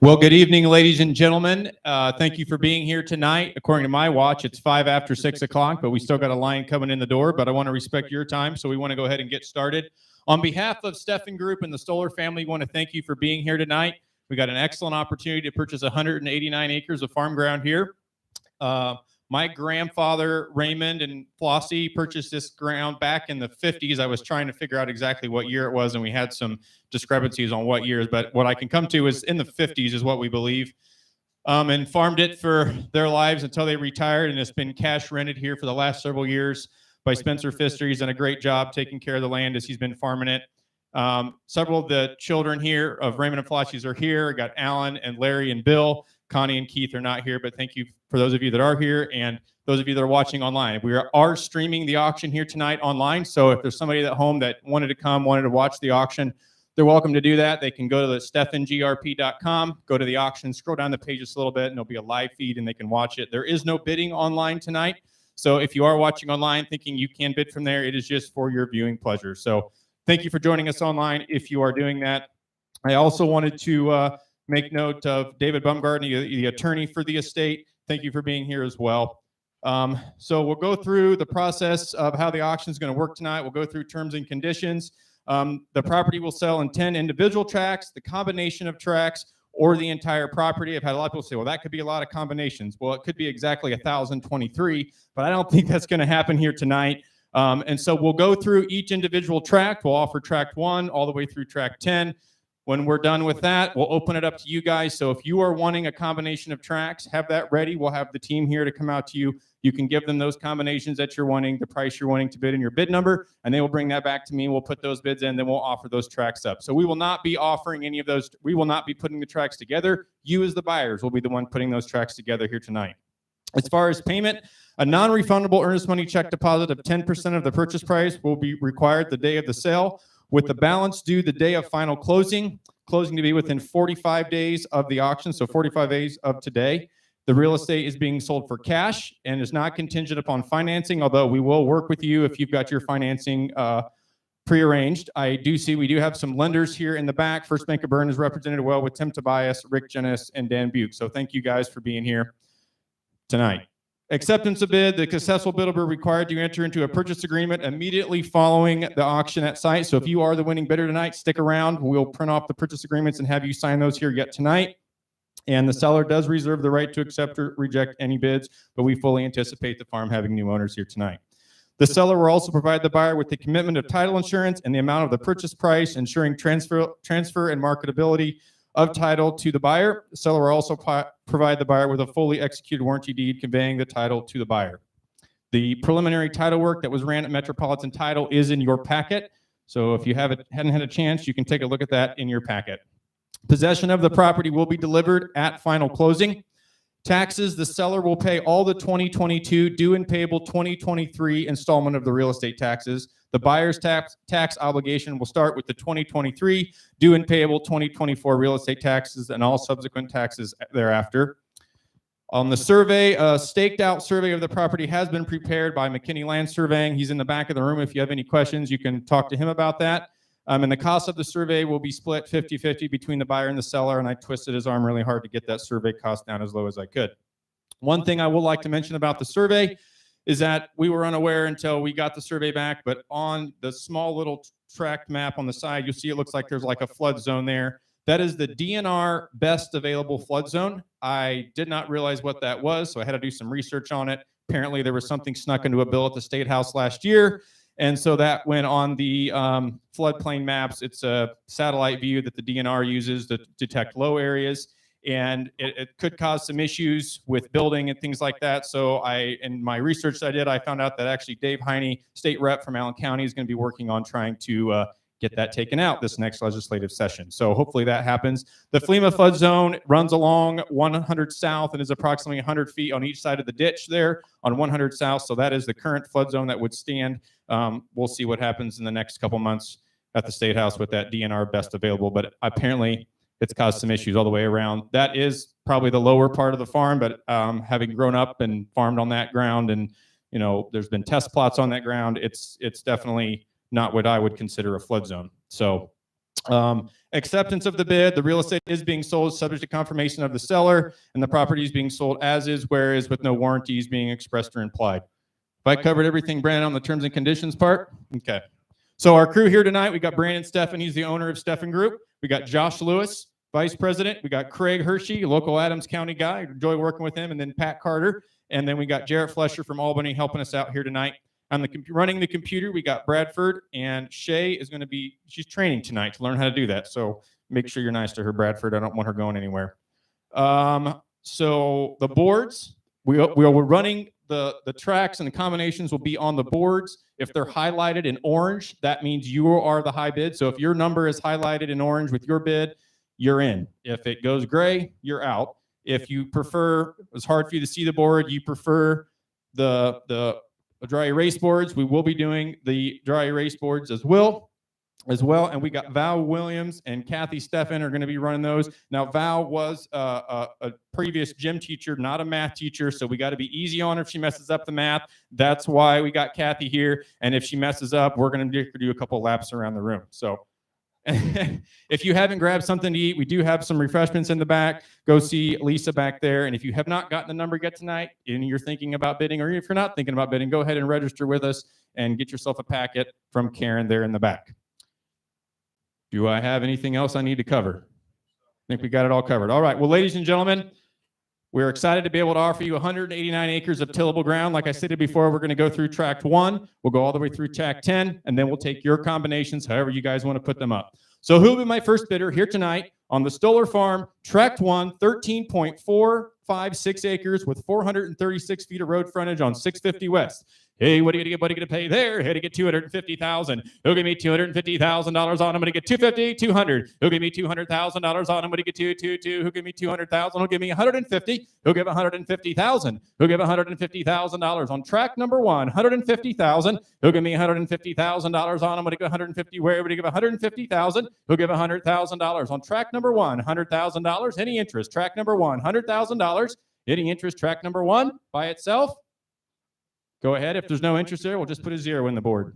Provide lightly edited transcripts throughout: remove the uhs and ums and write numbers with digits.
Well, good evening, ladies and gentlemen. Thank you for being here tonight. According to my watch, it's 5 after 6 o'clock, but we still got a line coming in the door, but I want to respect your time, so we want to go ahead and get started. On behalf of Stephan Group and the Stoller family, we want to thank you for being here tonight. We got an excellent opportunity to purchase 189 acres of farm ground here. My grandfather, Raymond and Flossie, purchased this ground back in the 50s. I was trying to figure out exactly what year it was, and we had some discrepancies on what years, but what I can come to is in the 50s is what we believe, and farmed it for their lives until they retired, and it's been cash rented here for the last several years by Spencer Pfister. He's done a great job taking care of the land as he's been farming it. Several of the children here of Raymond and Flossie's are here. I got Alan and Larry and Bill. Connie and Keith are not here, but thank you for those of you that are here and those of you that are watching online. We are streaming the auction here tonight online, so if there's somebody at home that wanted to watch the auction, they're welcome to do that. They can go to the stephangrp.com, go to the auction, scroll down the page just a little bit, and there'll be a live feed, and they can watch it. There is no bidding online tonight, so if you are watching online thinking you can bid from there, it is just for your viewing pleasure. So thank you for joining us online if you are doing that. I also wanted to make note of David Bumgarden, the attorney for the estate. Thank you for being here as well. So we'll go through the process of how the auction is going to work tonight. We'll go through terms and conditions. The property will sell in 10 individual tracts, the combination of tracts, or the entire property. I've had a lot of people say, well, that could be a lot of combinations. Well, it could be exactly 1,023, but I don't think that's going to happen here tonight. And so we'll go through each individual tract. We'll offer tract 1 all the way through tract 10. When we're done with that, we'll open it up to you guys. So if you are wanting a combination of tracts, have that ready. We'll have the team here to come out to you. You can give them those combinations that you're wanting, the price you're wanting to bid, and your bid number, and they will bring that back to me. We'll put those bids in, then we'll offer those tracts up. So we will not be offering any of those. We will not be putting the tracts together. You as the buyers will be the one putting those tracts together here tonight. As far as payment, a non-refundable earnest money check deposit of 10% of the purchase price will be required the day of the sale, with the balance due the day of final closing to be within 45 days of the auction, so 45 days of today. The real estate is being sold for cash and is not contingent upon financing, although we will work with you if you've got your financing prearranged. I do see we do have some lenders here in the back. First Bank of Bern is represented well with Tim Tobias, Rick Jennis, and Dan Buke. So thank you guys for being here tonight. Acceptance of bid. The successful bid will be required to enter into a purchase agreement immediately following the auction at site. So if you are the winning bidder tonight, stick around. We'll print off the purchase agreements and have you sign those here yet tonight. And the seller does reserve the right to accept or reject any bids, but we fully anticipate the farm having new owners here tonight. The seller will also provide the buyer with the commitment of title insurance and the amount of the purchase price, ensuring transfer and marketability of title to the buyer. The seller will also provide the buyer with a fully executed warranty deed conveying the title to the buyer. The preliminary title work that was ran at Metropolitan Title is in your packet. So if you hadn't had a chance, you can take a look at that in your packet. Possession of the property will be delivered at final closing. Taxes, the seller will pay all the 2022 due and payable 2023 installment of the real estate taxes. The buyer's tax obligation will start with the 2023 due and payable 2024 real estate taxes and all subsequent taxes thereafter. On the survey, a staked out survey of the property has been prepared by McKinney Land Surveying. He's in the back of the room. If you have any questions, you can talk to him about that. And the cost of the survey will be split 50-50 between the buyer and the seller, and I twisted his arm really hard to get that survey cost down as low as I could. One thing I would like to mention about the survey is that we were unaware until we got the survey back, but on the small little tract map on the side, you'll see it looks like there's like a flood zone there. That is the DNR best available flood zone. I did not realize what that was, so I had to do some research on it. Apparently there was something snuck into a bill at the State House last year, and so that went on the floodplain maps. It's a satellite view that the DNR uses to detect low areas, and it could cause some issues with building and things like that. So in my research that I did, I found out that actually Dave Heine, state rep from Allen County, is going to be working on trying to get that taken out this next legislative session. So hopefully that happens. The FLEMA flood zone runs along 100 South and is approximately 100 feet on each side of the ditch there on 100 South. So that is the current flood zone that would stand. We'll see what happens in the next couple months at the State House with that DNR best available, but apparently it's caused some issues all the way around. That is probably the lower part of the farm, but having grown up and farmed on that ground, and there's been test plots on that ground, it's definitely not what I would consider a flood zone. So Acceptance of the bid. The real estate is being sold subject to confirmation of the seller, and the property is being sold as is, where is, with no warranties being expressed or implied. Have I covered everything, Brandon, on the terms and conditions part? Okay. So our crew here tonight, we got Brandon Steffen. He's the owner of Steffen Group. We got Josh Lewis, vice president. We got Craig Hershey, local Adams County guy. Enjoy working with him. And then Pat Carter. And then we got Jarrett Flesher from Albany helping us out here tonight. On running the computer, we got Bradford, and Shay is going to be, she's training tonight to learn how to do that. So make sure you're nice to her, Bradford. I don't want her going anywhere. So the boards, we're running the tracks, and the combinations will be on the boards. If they're highlighted in orange, that means you are the high bid. So if your number is highlighted in orange with your bid, you're in. If it goes gray, you're out. If you prefer, it's hard for you to see the board, you prefer the dry erase boards, we will be doing the dry erase boards as well. And we got Val Williams and Kathy Steffen are going to be running those. Now, Val was a previous gym teacher, not a math teacher, so we got to be easy on her if she messes up the math. That's why we got Kathy here. And if she messes up, we're going to do a couple laps around the room. So if you haven't grabbed something to eat, we do have some refreshments in the back. Go see Lisa back there. And if you have not gotten the number yet tonight and you're thinking about bidding, or if you're not thinking about bidding, go ahead and register with us and get yourself a packet from Karen there in the back. Do I have anything else I need to cover? I think we got it all covered. All right. Well, ladies and gentlemen, we're excited to be able to offer you 189 acres of tillable ground. Like I stated before, we're going to go through Tract 1. We'll go all the way through Tract 10, and then we'll take your combinations, however you guys want to put them up. So who will be my first bidder here tonight on the Stoller Farm, Tract 1, 13.456 acres with 436 feet of road frontage on 650 West. Hey, what are you going to pay there? Hey, to get $250,000. He'll give me $250,000 on. I'm going to get $250, $200. He'll give me $200,000 on. I'm going to get $2. He'll give me $200,000. He'll give me $150. He'll give $150,000. He'll give $150,000 on track number 1. $150,000. He'll give me $150,000 on. I'm going to go $150. Where would he give $150,000? He'll give $100,000 on track number 1. $100,000. Any interest? Track number 1. $100,000. Any interest? Track number 1 by itself. Go ahead. If there's no interest there, we'll just put a 0 in the board.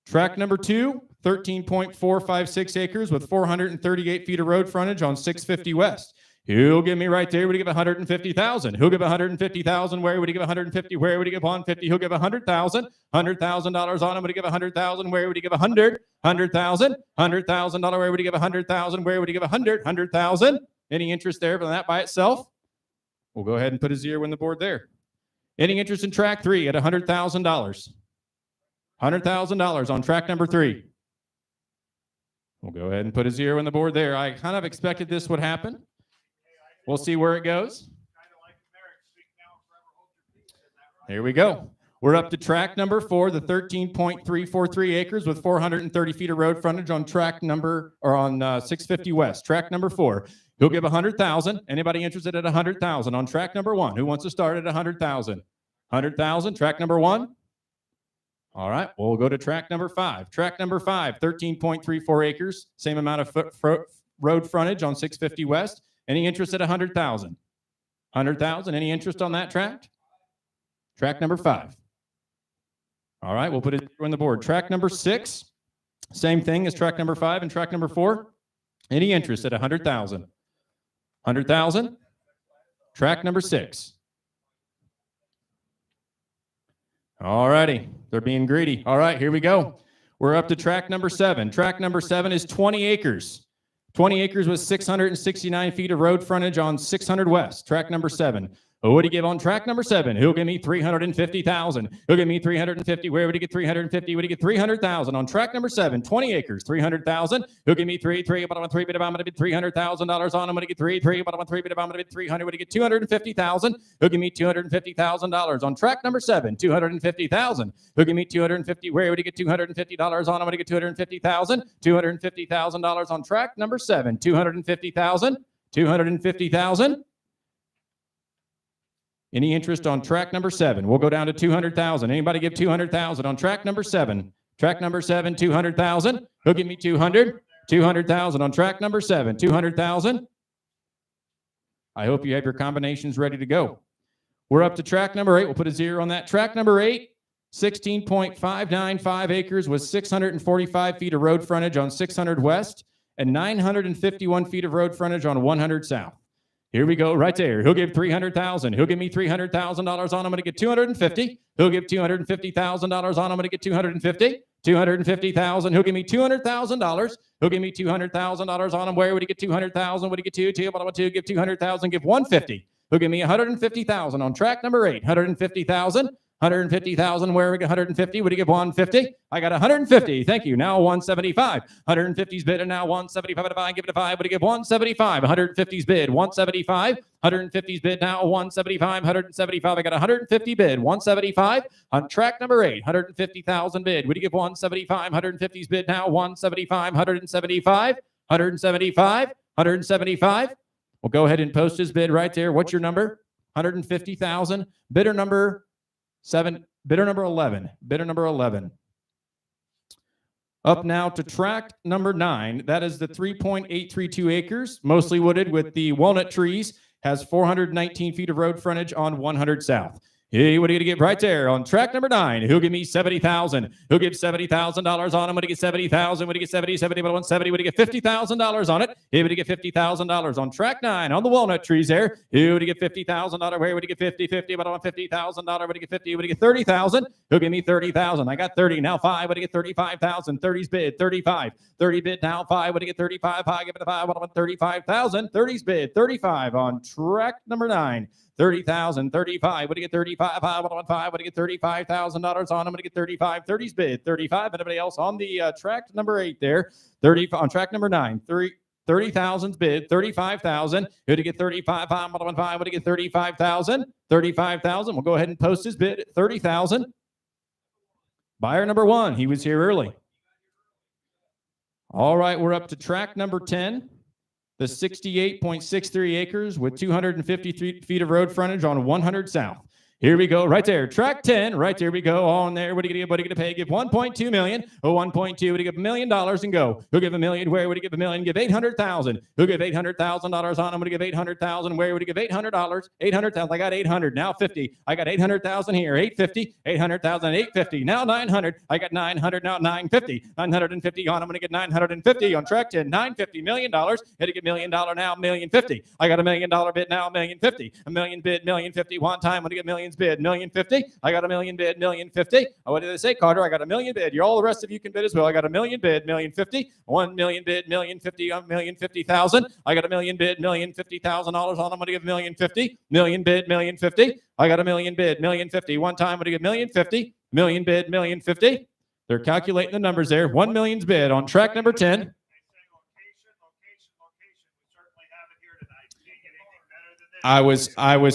Tract number 2, 13.456 acres with 438 feet of road frontage on 650 West. He'll give me right there. Would he give $150,000? He'll give $150,000. Where would he give $150? Where would he give $150? He'll give $100,000. $100,000 on him. Would he give $100,000? Where would he give $100,000? $100,000. Where would he give $100,000? Where would he give $100,000? Any interest there for that by itself? We'll go ahead and put a 0 in the board there. Any interest in track 3 at $100,000? $100,000 on track number 3. We'll go ahead and put a 0 in the board there. I kind of expected this would happen. We'll see where it goes. Here we go. We're up to track number 4, the 13.343 acres with 430 feet of road frontage on track number, or on 650 West. Track number 4. He'll give $100,000. Anybody interested at $100,000 on track number 1? Who wants to start at $100,000? $100,000, track number 1. All right, we'll go to track number 5. Track number 5, 13.34 acres, same amount of road frontage on 650 West. Any interest at $100,000? $100,000, any interest on that tract? Track number 5. All right, we'll put it on the board. Track number 6, same thing as track number 5 and track number 4. Any interest at $100,000? $100,000, track number 6. All righty, they're being greedy. All right, here we go. We're up to track number 7. Track number 7 is 20 acres. 20 acres with 669 feet of road frontage on 600 West. Track number 7. What would he give on track number 7? He'll give me $350,000. He'll give me $350,000. Where would he get $350,000? Would he get $300,000 on track number 7? 20 acres, $300,000. He'll give me $300,000 on. I'm going to get $300,000. But I'm going to get $300,000. Would he get $250,000? He'll give me $250,000 on track number 7. $250,000. He'll give me $250,000. Where would he get $250,000 on? I'm going to get $250,000. $250,000 on track number 7. $250,000. $250,000. Any interest on track number 7? We'll go down to $200,000. Anybody give $200,000 on track number 7? Track number 7, $200,000. He'll give me $200,000. $200,000 on track number 7. $200,000. I hope you have your combinations ready to go. We're up to track number 8. We'll put a 0 on that. Track number 8, 16.595 acres with 645 feet of road frontage on 600 west and 951 feet of road frontage on 100 south. Here we go, right there. He'll give $300,000. He'll give me $300,000 on. I'm going to get $250. He'll give $250,000 on. I'm going to get $250. $250,000. He'll give me $200,000. He'll give me $200,000 on him. Where would he get $200,000? Would he get two? But I want to give $200,000. Give $150. He'll give me $150,000 on track number 8. $150,000. $150,000. Where we get $150? Would he give $150? I got $150. Thank you. Now $175. $150's bid and now $175. If I give it a 5, would he give $175? $150's bid. $175. $150's bid now $175. $175. I got $150 bid. $175 on track number 8. $150,000 bid. Would he give $175? $150's bid now $175. $175. $175. $175. We'll go ahead and post his bid right there. What's your number? $150,000. Bidder number 7. Bidder number 11. Bidder number 11. Up now to tract number 9. That is the 3.832 acres, mostly wooded with the walnut trees. Has 419 feet of road frontage on 100 south. Hey, what are you going to get right there on track number 9? He'll give me $70,000. He'll give $70,000 on him. Would he get $70,000? Would he get 70? 70, but 170. Would he get $50,000 on it? He would he get $50,000 on track 9 on the walnut trees there. He would he get $50,000. Where would he get 50? 50, but I want $50,000. Would he get 50? Would he get 30,000? He'll give me 30,000. I got 30. Now 5. Would he get 35,000? 30's bid. 35. 30 bid now 5. Would he get 35? I give it a 5. I want 35,000. 30's bid. 35 on track number 9. 30,000, 35. Would he get 35? I want 5. Would he get $35,000 on? I'm going to get 35. 30's bid. 35. Anybody else on the track number 8 there? 30 on track number 9. 30,000's bid. 35,000. Who'd he get 35? I want 5. Would he get 35,000? 35,000. We'll go ahead and post his bid at 30,000. Buyer number 1. He was here early. All right, we're up to track number 10. The 68.63 acres with 253 feet of road frontage on 100 south. Here we go, right there. Track 10, right there we go. On there, what are you going to give? What are you going to pay? Give $1.2 million. Oh, 1.2. Would he give $1 million and go? He'll give $1 million. Where would he give $1 million? Give $800,000. He'll give $800,000 on him. Would he give $800,000? Where would he give $800? $800,000. I got $800. Now $50. I got $800,000 here. $850. $800,000. $850. Now $900. I got $900. Now $950. $950 on. I'm going to get $950 on track 10. $950 million. It'll get $1 million now. $1,050,000. I got $1 million bid now. $1,050,000. $1 million bid. $1,050,000. One time. I'm going to get millions bid. $1,050,000. I got $1 million bid. $1,050,000. What did they say, Carter? I got $1 million bid. You're all the rest of you can bid as well. I got $1 million bid. $1,050,000. $1 million bid. $1,050,000. $1,050,000. I got $1 million bid. $1,050,000 on. I'm going to give $1,050,000. $1 bid. $1,050,000. I got $1 million bid. $1,050,000. One time. I'm going to give $1,050,000. $1 million bid. $1,050,000. They're calculating the numbers there. $1 million's bid on track number 10. I was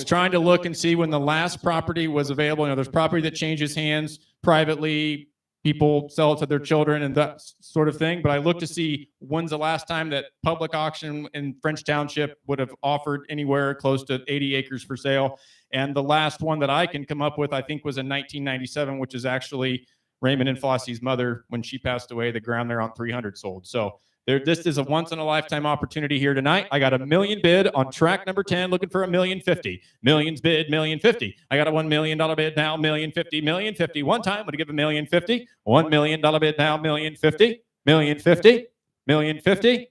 trying to look and see when the last property was available. You know, there's property that changes hands privately. People sell it to their children and that sort of thing. But I looked to see when's the last time that public auction in French Township would have offered anywhere close to 80 acres for sale. And the last one that I can come up with, I think, was in 1997, which is actually Raymond and Flossie's mother. When she passed away, the ground there on 300 sold. So this is a once-in-a-lifetime opportunity here tonight. I got $1 million bid on track number 10, looking for $1,050,000. Millions bid, $1,050,000. I got a $1 million bid now, $1,050,000. $1,050,000. One time, I'm going to give $1,050,000. $1 million bid now, $1,050,000. $1,050,000. $1,050,000.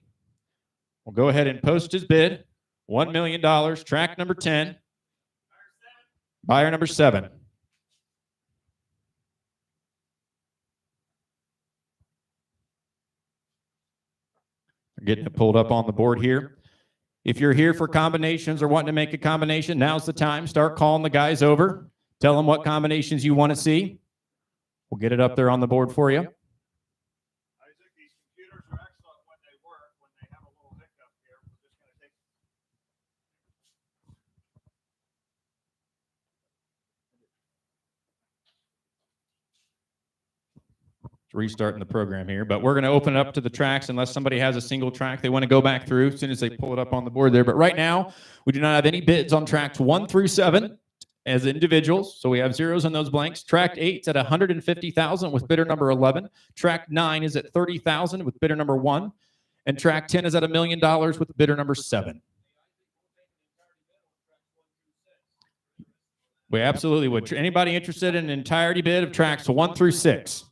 We'll go ahead and post his bid. $1 million, track number 10. Buyer number 7. Getting it pulled up on the board here. If you're here for combinations or wanting to make a combination, now's the time. Start calling the guys over. Tell them what combinations you want to see. We'll get it up there on the board for you. Isaac, these computers are excellent when they work. When they have a little hiccup here, we're just going to take. Restarting the program here, but we're going to open it up to the tracks unless somebody has a single track they want to go back through as soon as they pull it up on the board there. But right now, we do not have any bids on tracks 1 through 7 as individuals, so we have zeros on those blanks. Track 8's at $150,000 with bidder number 11. Track 9 is at $30,000 with bidder number 1, and track 10 is at $1 million with bidder number 7. We absolutely would. Anybody interested in an entirety bid of tracks 1 through 6?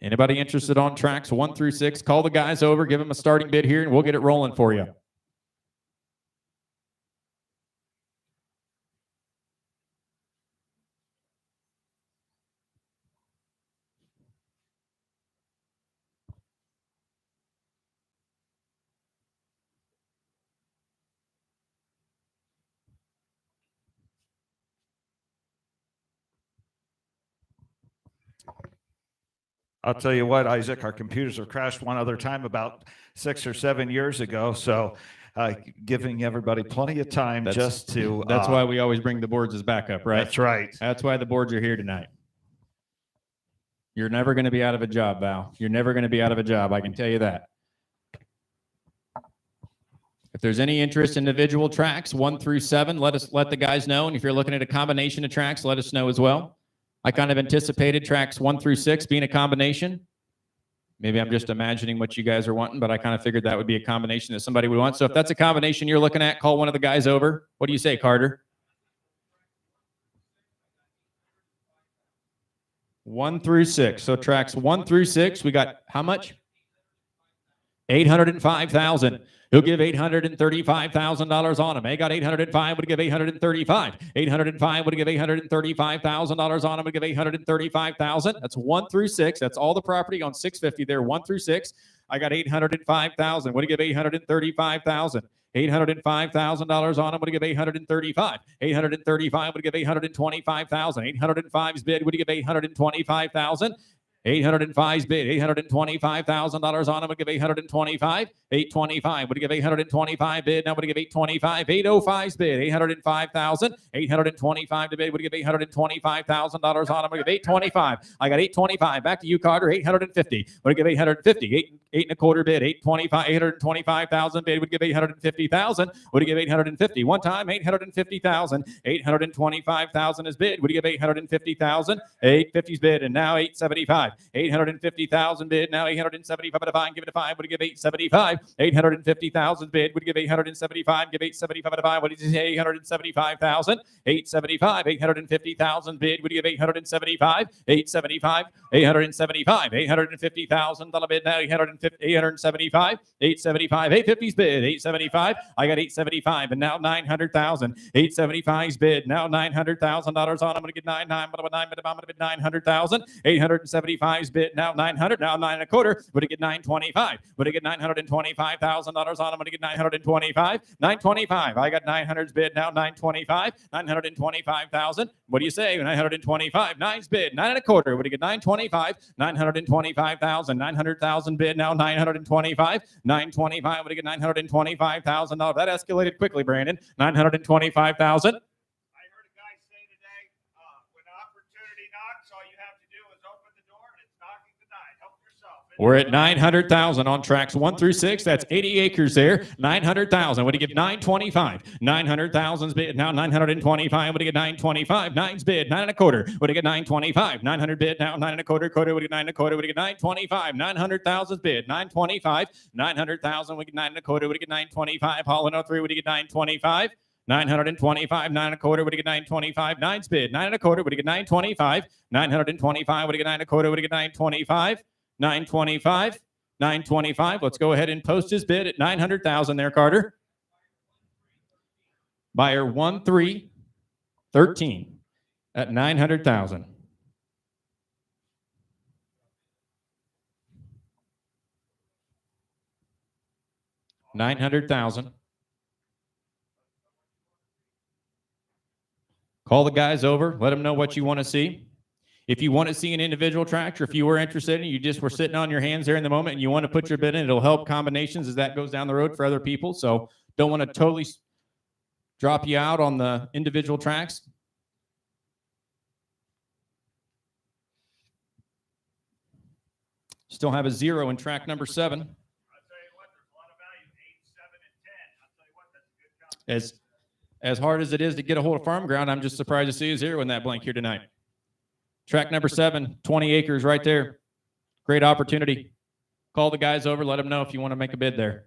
Anybody interested on tracks 1 through 6? Call the guys over, give them a starting bid here, and we'll get it rolling for you. I'll tell you what, Isaac, our computers have crashed one other time about 6 or 7 years ago. So giving everybody plenty of time just to. That's why we always bring the boards as backup, right? That's right. That's why the boards are here tonight. You're never going to be out of a job, Val. You're never going to be out of a job. I can tell you that. If there's any interest in individual tracks 1 through 7, let the guys know. And if you're looking at a combination of tracks, let us know as well. I kind of anticipated tracks 1 through 6 being a combination. Maybe I'm just imagining what you guys are wanting, but I kind of figured that would be a combination that somebody would want. So if that's a combination you're looking at, call one of the guys over. What do you say, Carter? 1 through 6. So tracks 1 through 6, we got how much? 805,000. He'll give $835,000 on him. He got 805, would give 835. 805 would give $835,000 on him, would give 835,000. That's 1 through 6. That's all the property on 650 there, 1 through 6. I got 805,000. Would give 835,000. $805,000 on him, would give 835. 835 would give 825,000. 805's bid would give 825,000. 805's bid, $825,000 on him, would give 825. 825 would give 825 bid, now would give 825. 805's bid, 805,000. 825 to bid would give $825,000 on him, would give 825. I got 825. Back to you, Carter. 850 would give 850. 8 and a quarter bid, 825. 825,000 bid would give 850,000. Would give 850. One time, 850,000. 825,000 is bid. Would give 850,000. 850's bid, and now 875. 850,000 bid, now 875 at a 5, give it a 5, would give 875. 850,000 bid, would give 875, give 875 at a 5, what did you say? 875,000. 875, 850,000 bid, would give 875. 875, 875, $850,000 bid, now 875. 875, 850's bid, 875. I got 875, and now 900,000. 875's bid, now $900,000 on. I'm going to get 900,000. 875's bid, now 900, now 9 and a quarter. Would it get 925? Would it get $925,000 on? I'm going to get 925. 925. I got 900's bid, now 925. 925,000. What do you say? 925. 9's bid, 9 and a quarter. Would it get 925? 925,000. 900,000 bid, now 925. 925. Would it get $925,000? That escalated quickly, Brandon. 925,000. We're at 900,000 on tracks 1 through 6. That's 80 acres there. 900,000. What do you give? 925. 900,000's bid. Now 925. What do you get? 925. 9's bid. 9 and a quarter. What do you get? 925. 900 bid. Now 9 and a quarter. Quarter. What do you get? 9 and a quarter. What do you get? 925. 900,000's bid. 925. 900,000. We get 9 and a quarter. What do you get? 925. Holland 03. What do you get? 925. 925, 9 and a quarter, would you get 925? 9's bid, 9 and a quarter, would you get 925? 925, would you get 9 and a quarter, would you get 925? 925, 925. Let's go ahead and post his bid at 900,000 there, Carter. Buyer 1313 at 900,000. $900,000. Call the guys over. Let them know what you want to see. If you want to see an individual tractor, if you were interested and you just were sitting on your hands there in the moment and you want to put your bid in, it'll help combinations as that goes down the road for other people. So don't want to totally drop you out on the individual tracks. Still have a 0 in track number 7. As hard as it is to get a hold of farm ground, I'm just surprised to see a 0 in that blank here tonight. Track number 7, 20 acres right there. Great opportunity. Call the guys over. Let them know if you want to make a bid there.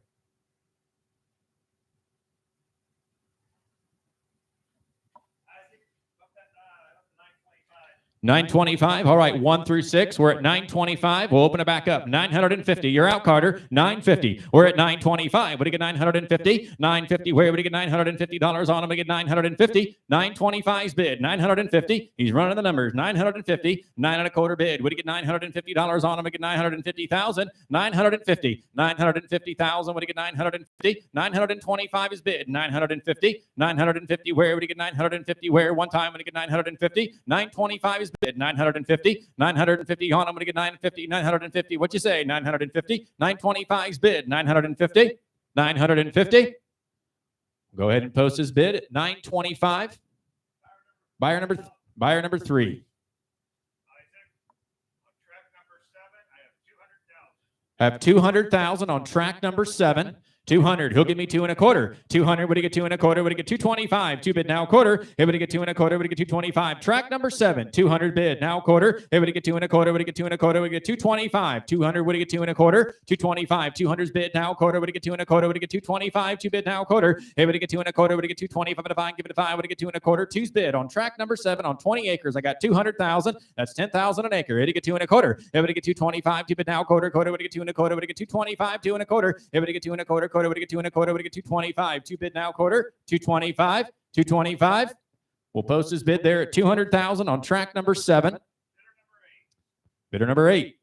925. All right, 1 through 6. We're at 925. We'll open it back up. 950. You're out, Carter. 950. We're at 925. What do you get? 950. 950. Where would you get $950 on him? We get 950. 925's bid. 950. He's running the numbers. 950. 9.25 bid. What do you get? $950 on him? We get 950,000. 950. 950,000. What do you get? 950. 925 is bid. 950. 950. Where would you get? 950. Where? One time. When you get 950. 925 is bid. 950. 950 on. I'm going to get 950. 950. What you say? 950. 925's bid. 950. 950. Go ahead and post his bid at 925. Buyer number 3. Isaac, on track number 7, I have 200,000. I have 200,000 on track number 7. 200. He'll give me 2.25. 200. Would he get 2.25? Would he get 225? 2 bid now quarter. Hey, would he get 2.25? Would he get 225? Track number 7. 200 bid now quarter. Hey, would he get 2.25? Would he get 2.25? Would he get 225? 200. Would he get 2.25? 225. 200's bid now quarter. Would he get 2.25? Would he get 225? 2 bid now quarter. Hey, would he get 2.25? Would he get 225? If I give it a 5, would he get 2.25? 2's bid on track number 7 on 20 acres. I got 200,000. That's 10,000 an acre. Hey, would he get 2.25? Hey, would he get 225? 2 bid now quarter. Quarter. Would he get 2.25? Would he get 225? 2.25. Hey, would he get 2.25? Quarter. Would he get 2.25? Would he get 225? 2 bid now quarter. 225. 225. We'll post his bid there at 200,000 on track number 7. Bidder number 8.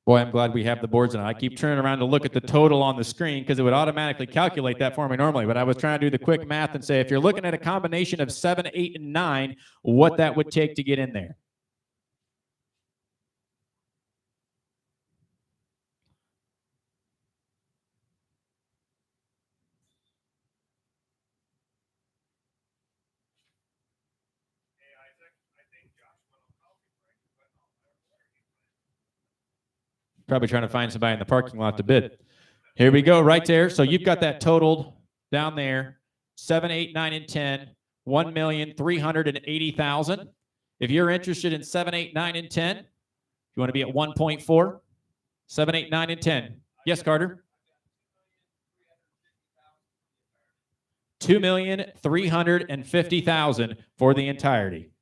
Boy, I'm glad we have the boards and I keep turning around to look at the total on the screen because it would automatically calculate that for me normally. But I was trying to do the quick math and say, if you're looking at a combination of 7, 8, and 9, what that would take to get in there. Hey, Isaac, I think Josh went on coffee break, but Probably trying to find somebody in the parking lot to bid. Here we go, right there. So you've got that totaled down there. 7, 8, 9, and 10. 1,380,000. If you're interested in 7, 8, 9, and 10, you want to be at 1.4. 7, 8, 9, and 10. Yes, Carter. 2,350,000 for the entirety.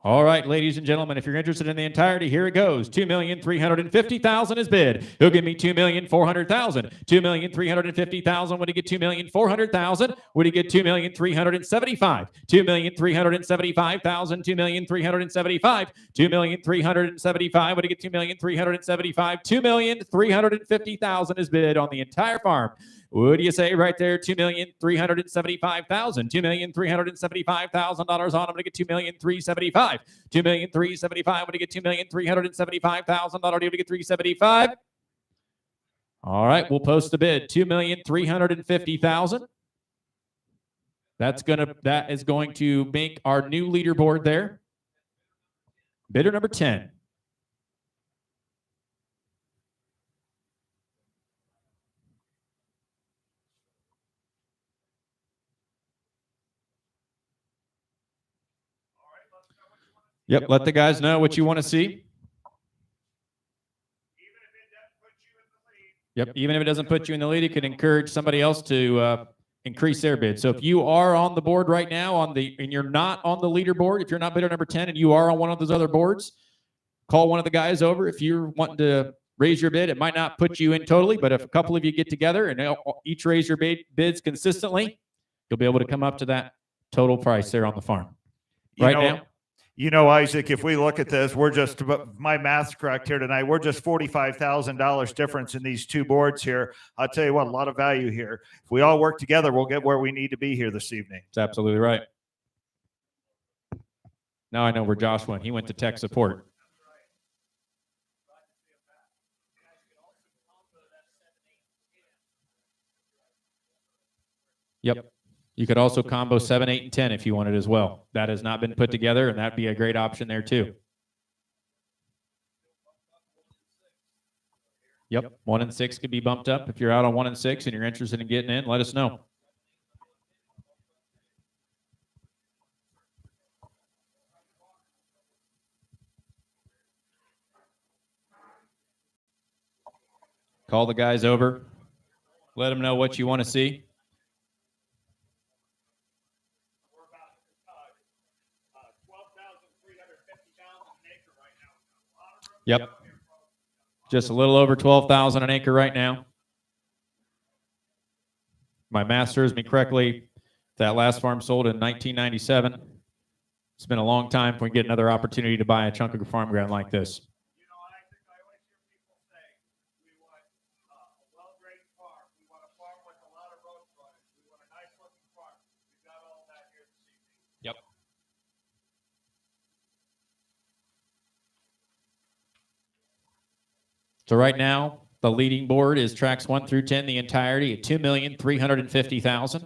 All right, ladies and gentlemen, if you're interested in the entirety, here it goes. 2,350,000 is bid. He'll give me 2,400,000. 2,350,000. Would he get 2,400,000? Would he get 2,375? 2,375,000. 2,375. 2,375. Would he get 2,375? 2,350,000 is bid on the entire farm. What do you say right there? 2,375,000. $2,375,000 on. I'm going to get 2,375. 2,375. When you get $2,375,000, do you get 375? All right, we'll post the bid. 2,350,000. That is going to make our new leaderboard there. Bidder number 10. Yep, let the guys know what you want to see. Yep, even if it doesn't put you in the lead, it could encourage somebody else to increase their bid. So if you are on the board right now and you're not on the leaderboard, if you're not bidder number 10 and you are on one of those other boards, call one of the guys over. If you're wanting to raise your bid, it might not put you in totally, but if a couple of you get together and each raise your bids consistently, you'll be able to come up to that total price there on the farm. Now. You know, Isaac, if we look at this, we're just, my math's correct here tonight, we're just $45,000 difference in these two boards here. I'll tell you what, a lot of value here. If we all work together, we'll get where we need to be here this evening. That's absolutely right. Now I know where Josh went. He went to tech support. Yep. You could also combo 7, 8, and 10 if you wanted as well. That has not been put together, and that'd be a great option there too. Yep, 1 and 6 could be bumped up. If you're out on 1 and 6 and you're interested in getting in, let us know. Call the guys over. Let them know what you want to see. Yep. Just a little over 12,000 an acre right now. My math serves me correctly. That last farm sold in 1997. It's been a long time if we get another opportunity to buy a chunk of farm ground like this. You know, I think I always hear people say, we want a well-graded farm. We want a farm with a lot of road frontage. We want a nice-looking farm. We've got all that here this evening. Yep. So right now, the leading board is tracks 1 through 10, the entirety at $2,350,000.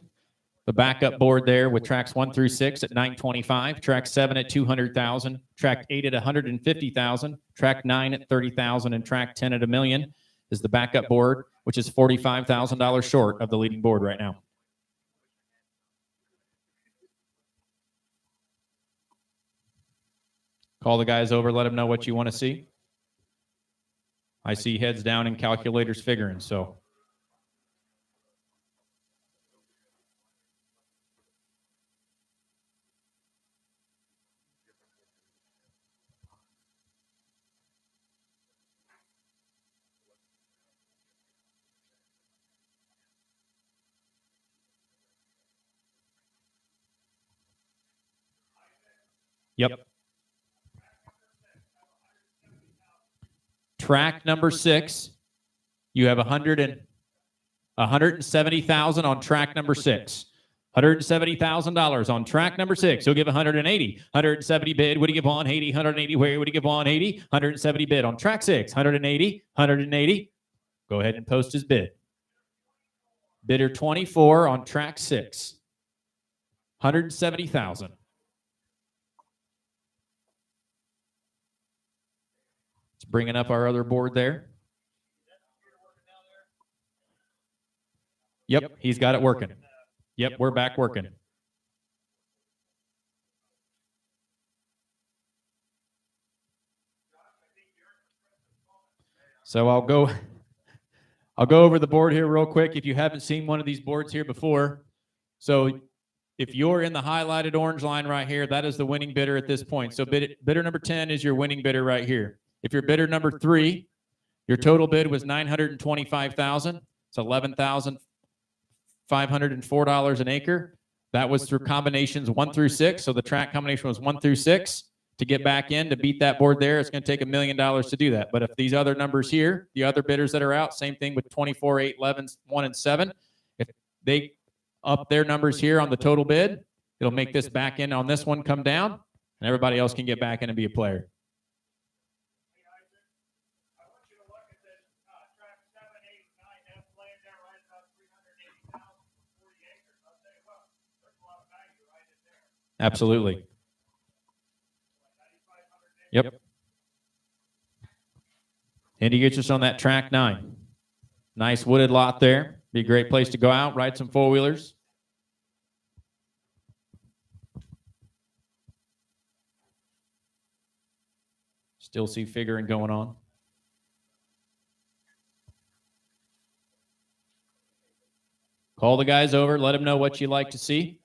The backup board there with tracks 1 through 6 at $925,000, track 7 at $200,000, track 8 at $150,000, track 9 at $30,000, and track 10 at $1 million is the backup board, which is $45,000 short of the leading board right now. Call the guys over, let them know what you want to see. I see heads down and calculators figuring, so. Yep. Track number 6, you have 170,000 on track number 6. $170,000 on track number 6. He'll give 180. 170 bid. Would he give 180? 180. Where would he give 180? 170 bid on track 6. 180. 180. Go ahead and post his bid. Bidder 24 on track 6. 170,000. Bringing up our other board there. Yep, he's got it working. Yep, we're back working. So I'll go over the board here real quick if you haven't seen one of these boards here before. So if you're in the highlighted orange line right here, that is the winning bidder at this point. So bidder number 10 is your winning bidder right here. If you're bidder number 3, your total bid was $925,000. It's $11,504 an acre. That was through combinations 1 through 6. So the track combination was 1 through 6. To get back in, to beat that board there, it's going to take $1 million to do that. But if these other numbers here, the other bidders that are out, same thing with 24, 8, 11, 1, and 7. If they up their numbers here on the total bid, it'll make this back in on this one come down, and everybody else can get back in and be a player. Absolutely. Yep. And he gets us on that track 9. Nice wooded lot there. Be a great place to go out, ride some four-wheelers. Still see figuring going on. Call the guys over, let them know what you'd like to see.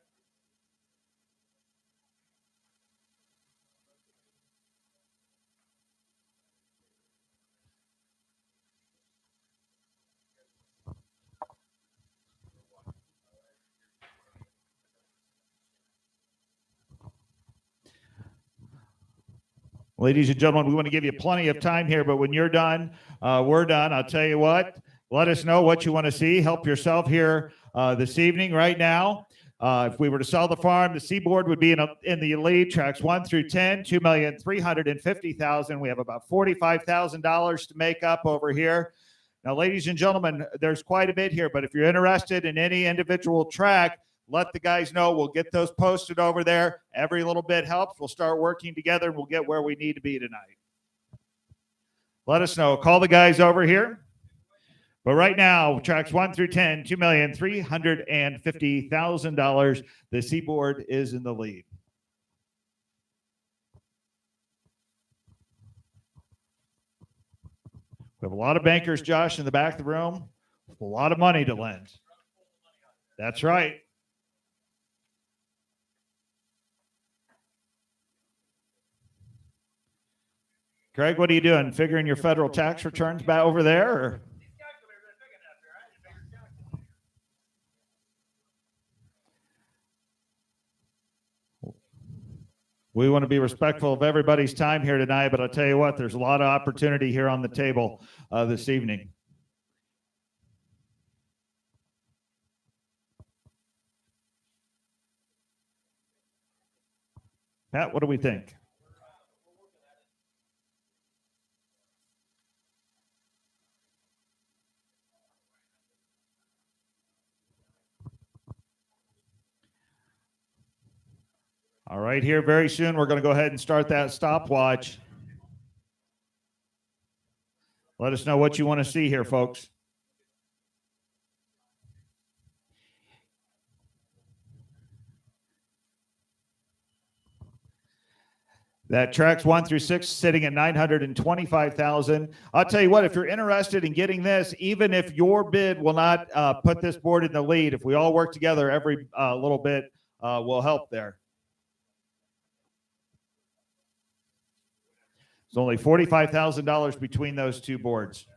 Ladies and gentlemen, we want to give you plenty of time here, but when you're done, we're done. I'll tell you what, let us know what you want to see. Help yourself here this evening right now. If we were to sell the farm, the Seaboard would be in the lead, tracks 1 through 10, $2,350,000. We have about $45,000 to make up over here. Now, ladies and gentlemen, there's quite a bit here, but if you're interested in any individual track, let the guys know. We'll get those posted over there. Every little bit helps. We'll start working together and we'll get where we need to be tonight. Let us know. Call the guys over here. But right now, tracks 1 through 10, $2,350,000. The Seaboard is in the lead. We have a lot of bankers, Josh, in the back of the room with a lot of money to lend. That's right. Greg, what are you doing? Figuring your federal tax returns back over there? Or? We want to be respectful of everybody's time here tonight, but I'll tell you what, there's a lot of opportunity here on the table this evening. Pat, what do we think? All right, here very soon, we're going to go ahead and start that stopwatch. Let us know what you want to see here, folks. That tracks 1 through 6 sitting at 925,000. I'll tell you what, if you're interested in getting this, even if your bid will not put this board in the lead, if we all work together, every little bit will help there. It's only $45,000 between those two boards.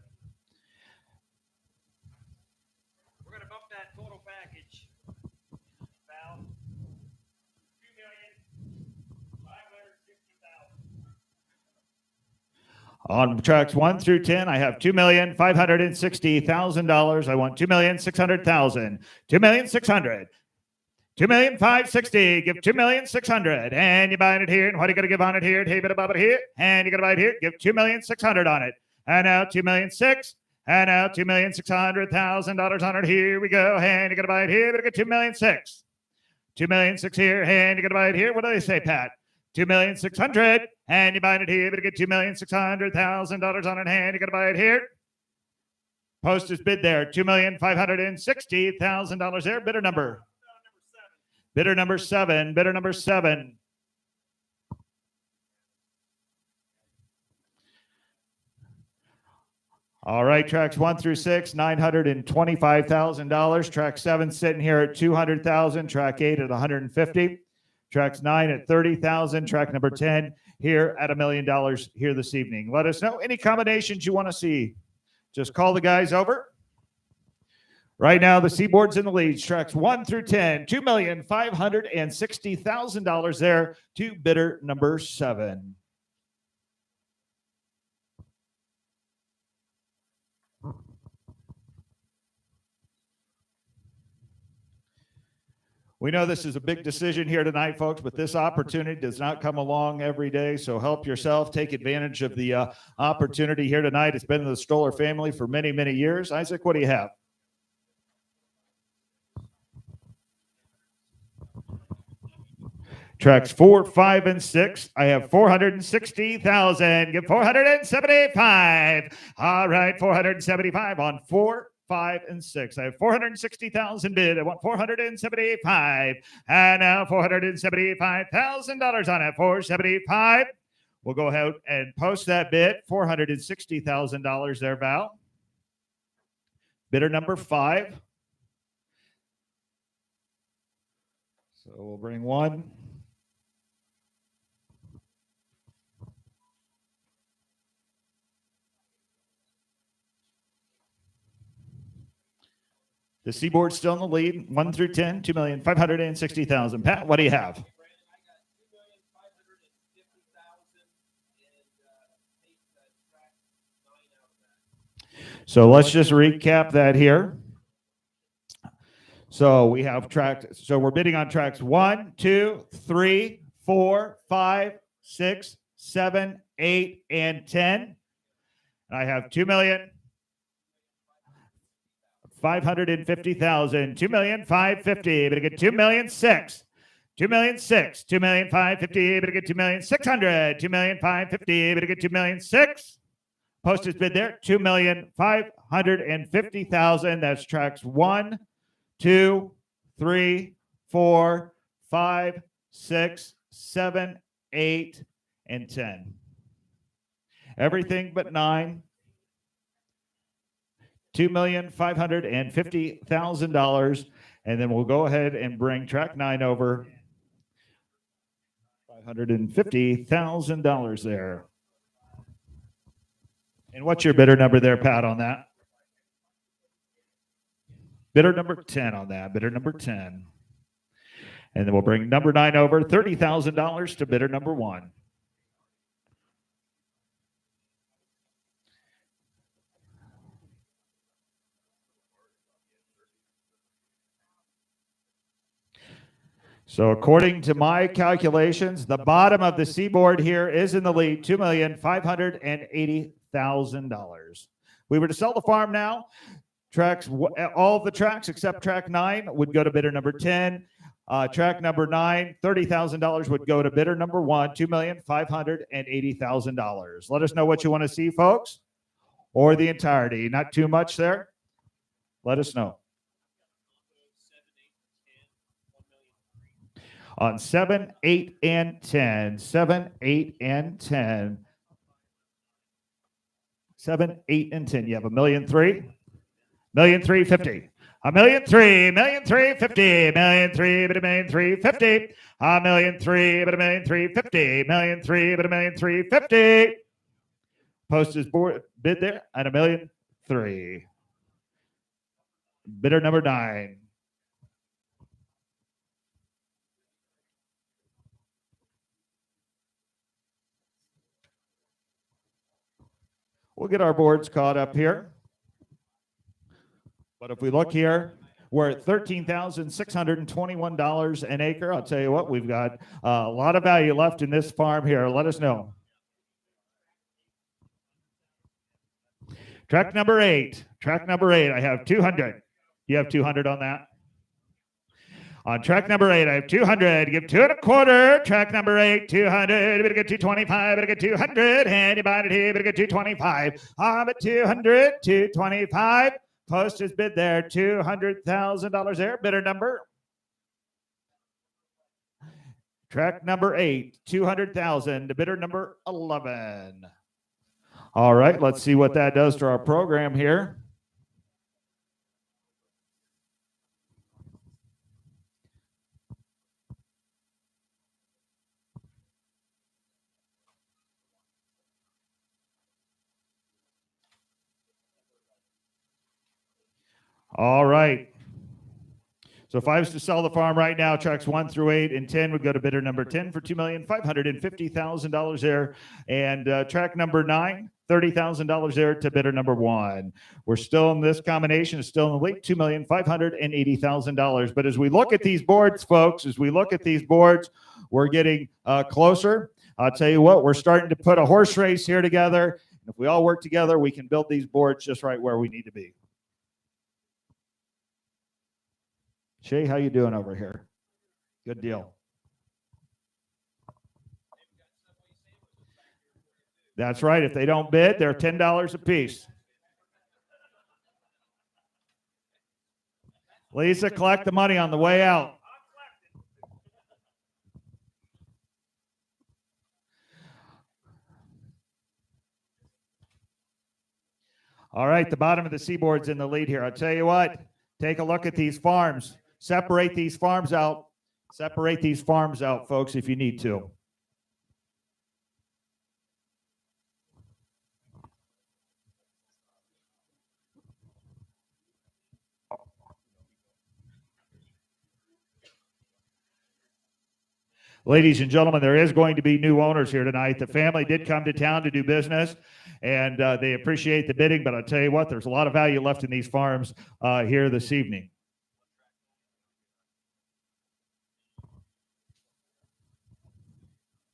We're going to bump that total package about $2,560,000. On tracks 1 through 10, I have $2,560,000. I want $2,600,000. $2,600,000. $2,560,000. Give $2,600,000. And you buy it here. And what are you going to give on it here? Hey, bit above it here. And you're going to buy it here. Give $2,600,000 on it. And now $2,600,000. And now $2,600,000 on it. Here we go. And you're going to buy it here. But get $2,600,000. $2,600,000 here. And you're going to buy it here. What do they say, Pat? $2,600,000. And you're buying it here. But get $2,600,000 on it. And you're going to buy it here. Post is bid there. $2,560,000 there. Bidder number. Bidder number 7. Bidder number 7. All right, tracks 1 through 6, $925,000. Track 7 sitting here at $200,000. Track 8 at $150,000. Tracks 9 at $30,000. Track number 10 here at $1 million here this evening. Let us know any combinations you want to see. Just call the guys over. Right now, the Seaboard's in the lead. Tracks 1 through 10, $2,560,000 there to bidder number 7. We know this is a big decision here tonight, folks, but this opportunity does not come along every day. So help yourself. Take advantage of the opportunity here tonight. It's been in the Stoller family for many, many years. Isaac, what do you have? Tracks 4, 5, and 6. I have $460,000. Give $475,000. All right, $475,000 on 4, 5, and 6. I have $460,000 bid. I want $475,000. And now $475,000 on it. $475,000. We'll go ahead and post that bid. $460,000 there, Val. Bidder number 5. So we'll bring 1. The Seaboard's still in the lead, 1 through 10, $2,560,000. Pat, what do you have? So let's just recap that here. So we have tracks. So we're bidding on tracks 1, 2, 3, 4, 5, 6, 7, 8, and 10. I have $2,550,000. $2,550,000. But I get $2,600,000. $2,600,000. $2,550,000. But I get $2,600,000. $2,550,000. But I get $2,600,000. Postage bid there. $2,550,000. That's tracks 1, 2, 3, 4, 5, 6, 7, 8, and 10. Everything but 9. $2,550,000. And then we'll go ahead and bring track 9 over. $550,000 there. And what's your bidder number there, Pat, on that? Bidder number 10 on that. Bidder number 10. And then we'll bring number 9 over, $30,000 to bidder number 1. So according to my calculations, the bottom of the seaboard here is in the lead, $2,580,000. We were to sell the farm now. Tracts, all of the tracks except track 9 would go to bidder number 10. Track number 9, $30,000 would go to bidder number 1, $2,580,000. Let us know what you want to see, folks, or the entirety. Not too much there. Let us know. On 7, 8, and 10. 7, 8, and 10. 7, 8, and 10. You have $1,003,000. $1,003,050. $1,003,000, $1,003,050, $1,003,000, but $1,003,050. $1,003,000, but $1,003,050, $1,003,000, but $1,003,050. Post is bid there at $1,003,000. Bidder number 9. We'll get our boards caught up here. But if we look here, we're at $13,621 an acre. I'll tell you what, we've got a lot of value left in this farm here. Let us know. Track number 8. Track number 8, I have 200. You have 200 on that? On track number 8, I have 200. Give 2 1/4. Track number 8, 200. You better get 225. Better get 200. And you buy it here. Better get 225. I'm at 200. 225. Post is bid there. $200,000 there. Bidder number. Track number 8, 200,000. Bidder number 11. All right. Let's see what that does to our program here. All right. So if I was to sell the farm right now, tracks 1 through 8 and 10 would go to bidder number 10 for $2,550,000 there. And track number 9, $30,000 there to bidder number 1. We're still in this combination, is still in the lead, $2,580,000. But as we look at these boards, folks, as we look at these boards, we're getting closer. I'll tell you what, we're starting to put a horse race here together. And if we all work together, we can build these boards just right where we need to be. Shay, how you doing over here? Good deal. That's right. If they don't bid, they're $10 a piece. Lisa, collect the money on the way out. All right, the bottom of the seaboard's in the lead here. I'll tell you what, take a look at these farms. Separate these farms out. Separate these farms out, folks, if you need to. Ladies and gentlemen, there is going to be new owners here tonight. The family did come to town to do business, and they appreciate the bidding, but I'll tell you what, there's a lot of value left in these farms here this evening.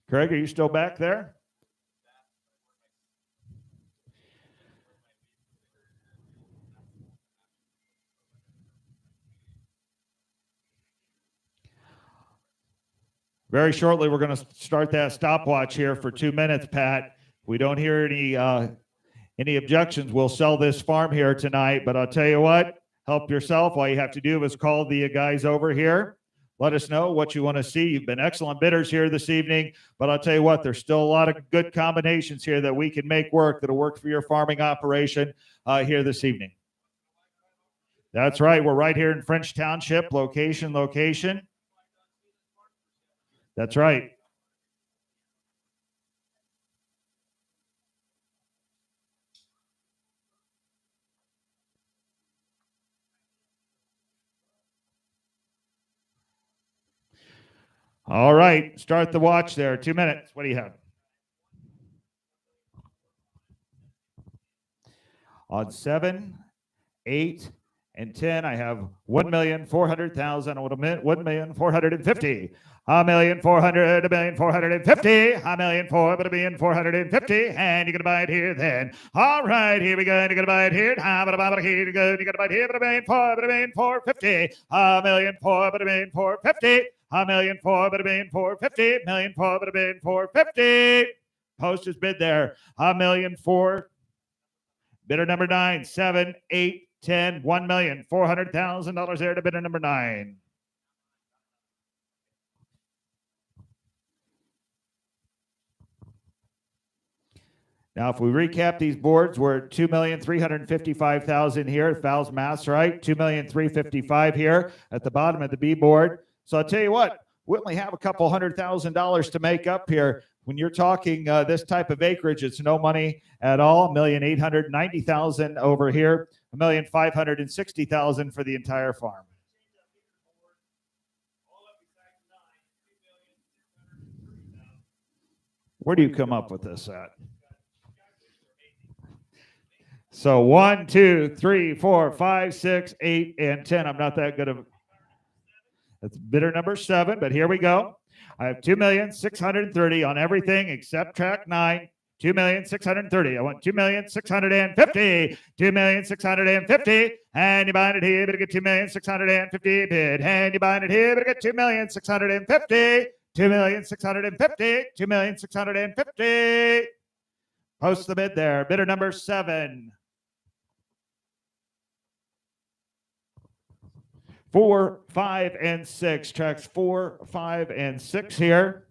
Craig, are you still back there? Very shortly, we're going to start that stopwatch here for 2 minutes, Pat. We don't hear any objections. We'll sell this farm here tonight, but I'll tell you what, help yourself. All you have to do is call the guys over here. Let us know what you want to see. You've been excellent bidders here this evening, but I'll tell you what, there's still a lot of good combinations here that we can make work that'll work for your farming operation here this evening. That's right. We're right here in French Township. Location. That's right. All right. Start the watch there. 2 minutes. What do you have? On 7, 8, and 10, I have 1,400,000. I want to 1,450,000. 1,400,000, 1,450,000, 1,450,000, and you're gonna buy it here then. All right, here we go. You're gonna buy it here. Here you go. You're gonna buy it here. 1,450,000. 1,450,000. 1,450,000. 1,450,000. Post is bid there. 1,400,000. Bidder number 9, 7, 8, 10, $1,400,000 there to bidder number 9. Now, if we recap these boards, we're at $2,355,000 here. Val's math's right. $2,355,000 here at the bottom of the B board. So I'll tell you what, we only have a couple $100,000 to make up here. When you're talking this type of acreage, it's no money at all. $1,890,000 over here. $1,560,000 for the entire farm. Where do you come up with this at? So 1, 2, 3, 4, 5, 6, 8, and 10. I'm not that good of. That's bidder number 7, but here we go. I have 2,630,000 on everything except track 9. 2,630,000. I want 2,650,000. 2,650,000. And you buy it here, better get 2,650,000 bid. And you buy it here, better get 2,650,000. 2,650,000. 2,650,000. Post the bid there. Bidder number 7. 4, 5, and 6. Tracks 4, 5, and 6 here.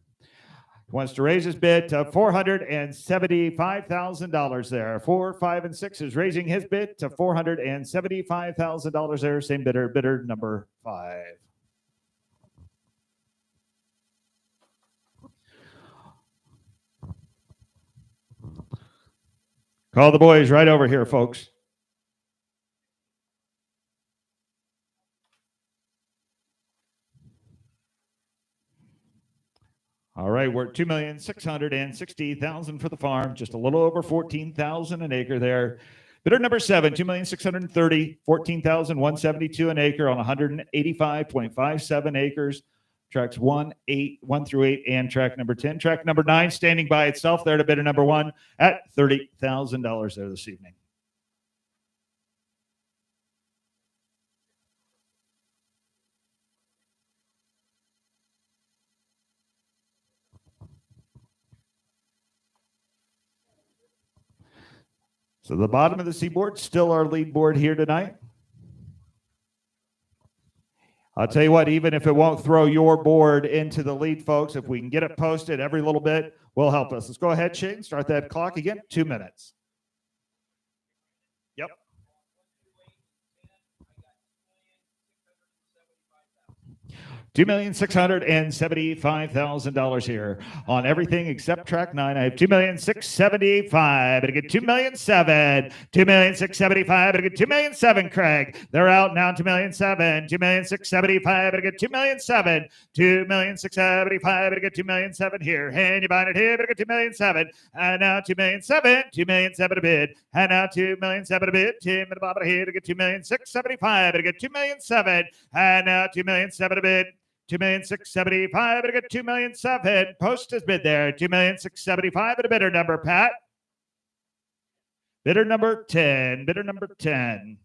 Wants to raise his bid to $475,000 there. 4, 5, and 6 is raising his bid to $475,000 there. Same bidder, bidder number 5. Call the boys right over here, folks. All right, we're at $2,660,000 for the farm, just a little over $14,000 an acre there. Bidder number 7, $2,630,000, $14,172 an acre on 185.57 acres. Tracks 1 through 8, and track number 10. Track number 9 standing by itself there to bidder number 1 at $30,000 there this evening. So the bottom of the seaboard, still our lead board here tonight. I'll tell you what, even if it won't throw your board into the lead, folks, if we can get it posted every little bit, will help us. Let's go ahead, Shane. Start that clock again. 2 minutes. Yep. $2,675,000 here on everything except track 9. I have 2,675,000. But I get 2,007,000. 2,675,000. But I get 2,007,000. Craig, they're out now. 2,007,000. 2,675,000. But I get 2,007,000. 2,675,000. But I get 2,007,000 here. And you buy it here. But I get 2,007,000. And now 2,007,000. 2,007,000 a bid. And now 2,007,000 a bid. Tim at the bottom here to get 2,675,000. But I get 2,007,000. And now 2,007,000 a bid. 2,675,000. I get 2,007,000. Post is bid there. 2,675,000 at a bidder number, Pat. Bidder number 10. Bidder number 10.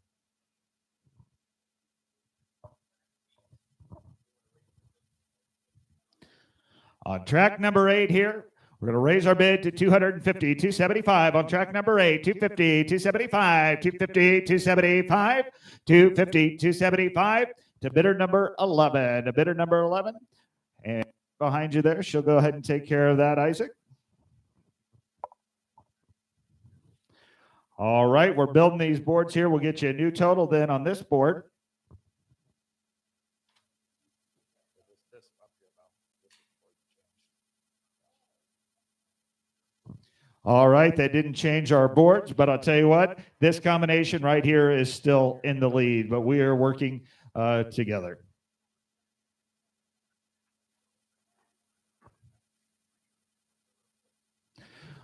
On track number 8 here, we're going to raise our bid to 250, 275 on track number 8, 250, 275, 250, 275, 250, 275. To bidder number 11, a bidder number 11. And behind you there, she'll go ahead and take care of that, Isaac. All right, we're building these boards here. We'll get you a new total then on this board. All right, that didn't change our boards, but I'll tell you what, this combination right here is still in the lead, but we are working together.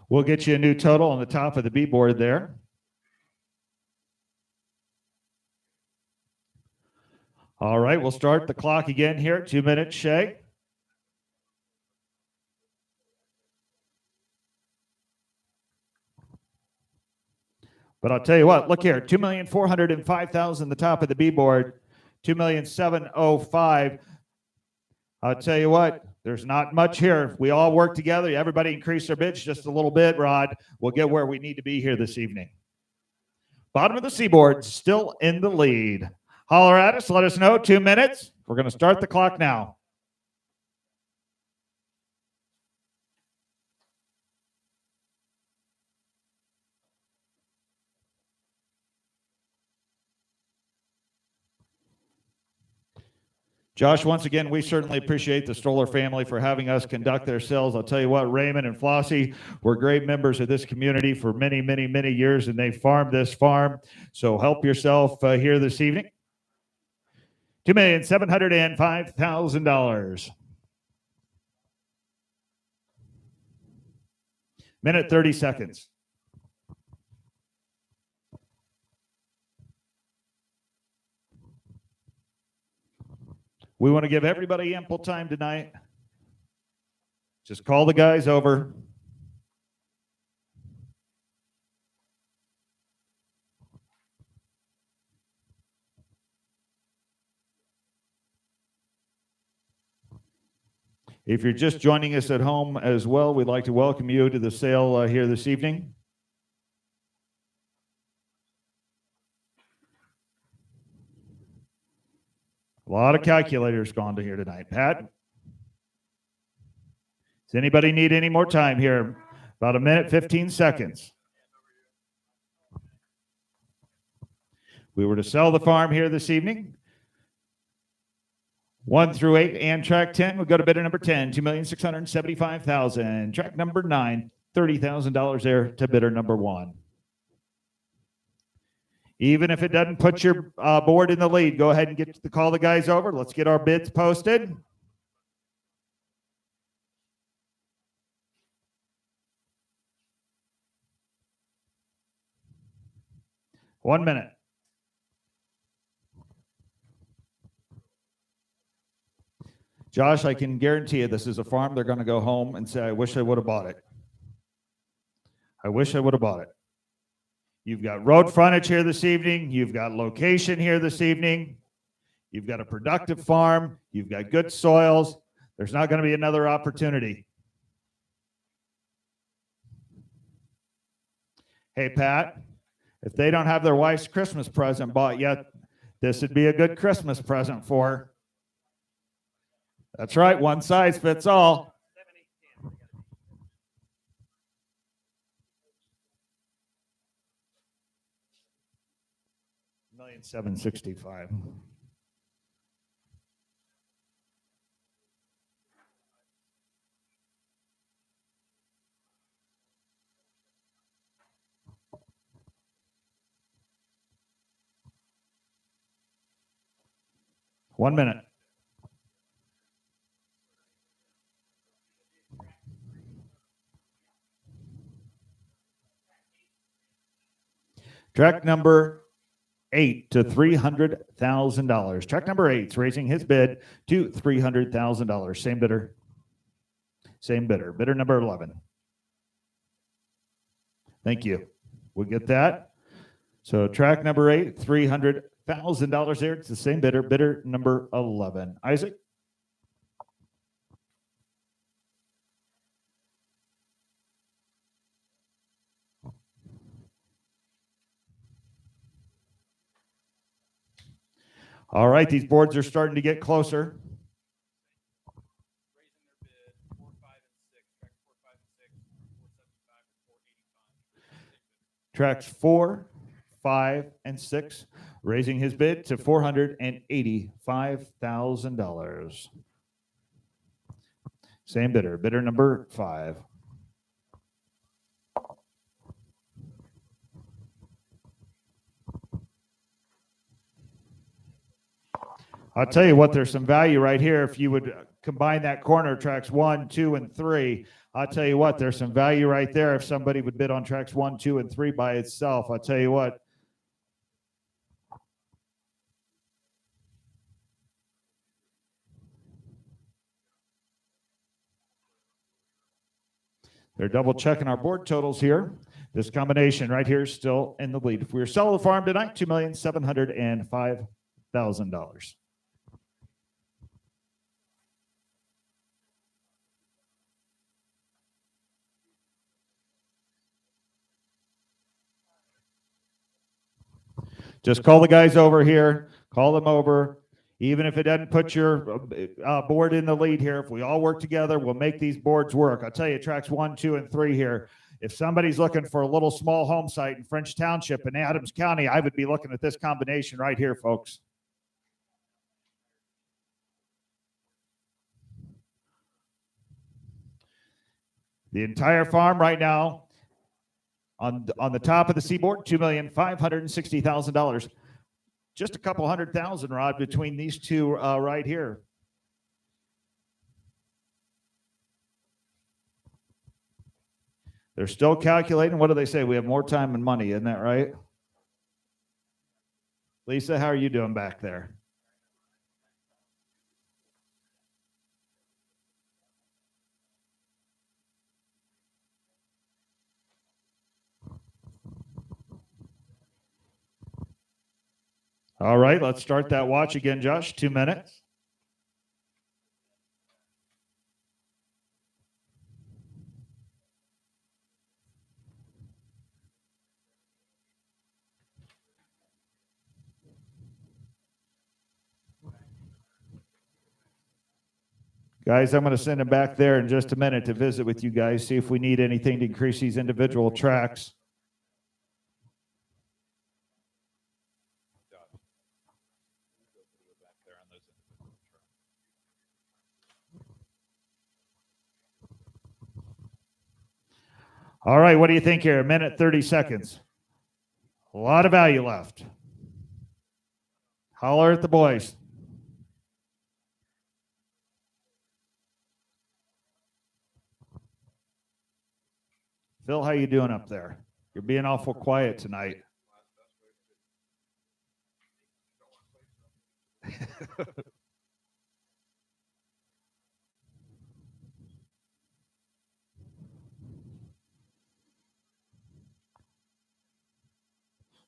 We'll get you a new total on the top of the B board there. All right, we'll start the clock again here, 2 minutes, Shay. But I'll tell you what, look here, 2,405,000 the top of the B board, 2,705,000. I'll tell you what, there's not much here. We all work together. Everybody increase their bids just a little bit, Rod. We'll get where we need to be here this evening. Bottom of the C board, still in the lead. Holler at us, let us know, 2 minutes. We're going to start the clock now. Josh, once again, we certainly appreciate the Stoller family for having us conduct their sales. I'll tell you what, Raymond and Flossie were great members of this community for many, many, many years, and they farmed this farm. So help yourself here this evening. $2,705,000. Minute 30 seconds. We want to give everybody ample time tonight. Just call the guys over. If you're just joining us at home as well, we'd like to welcome you to the sale here this evening. A lot of calculators gone to here tonight. Pat? Does anybody need any more time here? About a minute, 15 seconds. We were to sell the farm here this evening. 1 through 8 and track 10. We'll go to bidder number 10, $2,675,000. Track number 9, $30,000 there to bidder number 1. Even if it doesn't put your board in the lead, go ahead and call the guys over. Let's get our bids posted. One minute. Josh, I can guarantee you this is a farm they're going to go home and say, I wish I would have bought it. I wish I would have bought it. You've got road frontage here this evening. You've got location here this evening. You've got a productive farm. You've got good soils. There's not going to be another opportunity. Hey, Pat, if they don't have their wife's Christmas present bought yet, this would be a good Christmas present for her. That's right. One size fits all. $1,765,000. One minute. Track number 8 to $300,000. Track number 8 is raising his bid to $300,000. Same bidder. Same bidder. Bidder number 11. Thank you. We'll get that. So track number 8, $300,000 there. It's the same bidder. Bidder number 11. Isaac? All right, these boards are starting to get closer. Tracks 4, 5, and 6, raising his bid to $485,000. Same bidder, bidder number 5. I'll tell you what, there's some value right here. If you would combine that corner, tracks 1, 2, and 3, I'll tell you what, there's some value right there. If somebody would bid on tracks 1, 2, and 3 by itself, I'll tell you what. They're double checking our board totals here. This combination right here is still in the lead. If we were selling the farm tonight, $2,705,000. Just call the guys over here, call them over. Even if it doesn't put your board in the lead here, if we all work together, we'll make these boards work. I'll tell you, tracks 1, 2, and 3 here. If somebody's looking for a little small home site in French Township in Adams County, I would be looking at this combination right here, folks. The entire farm right now on the top of the seaboard, $2,560,000. Just a couple $100,000, Rod, between these two right here. They're still calculating. What do they say? We have more time and money, isn't that right? Lisa, how are you doing back there? All right, let's start that watch again, Josh. 2 minutes. Guys, I'm going to send him back there in just a minute to visit with you guys, see if we need anything to increase these individual tracks. All right, what do you think here? 1:30 seconds. A lot of value left. Holler at the boys. Phil, how you doing up there? You're being awful quiet tonight.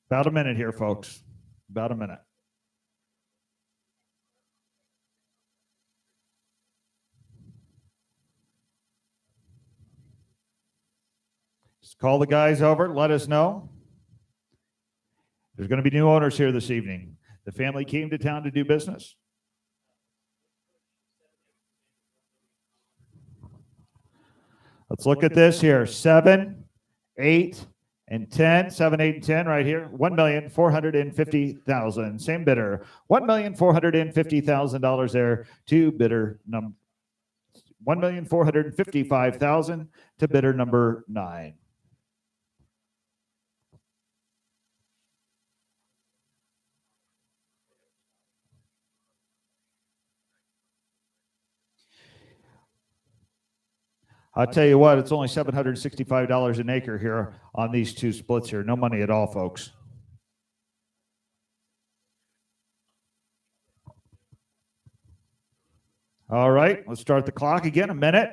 About a minute here, folks. About a minute. Just call the guys over, let us know. There's going to be new owners here this evening. The family came to town to do business. Let's look at this here. 7, 8, and 10. 7, 8, and 10 right here. $1,450,000. Same bidder. $1,450,000 there to bidder number. $1,455,000 to bidder number 9. I'll tell you what, it's only $765 an acre here on these two splits here. No money at all, folks. All right, let's start the clock again. A minute.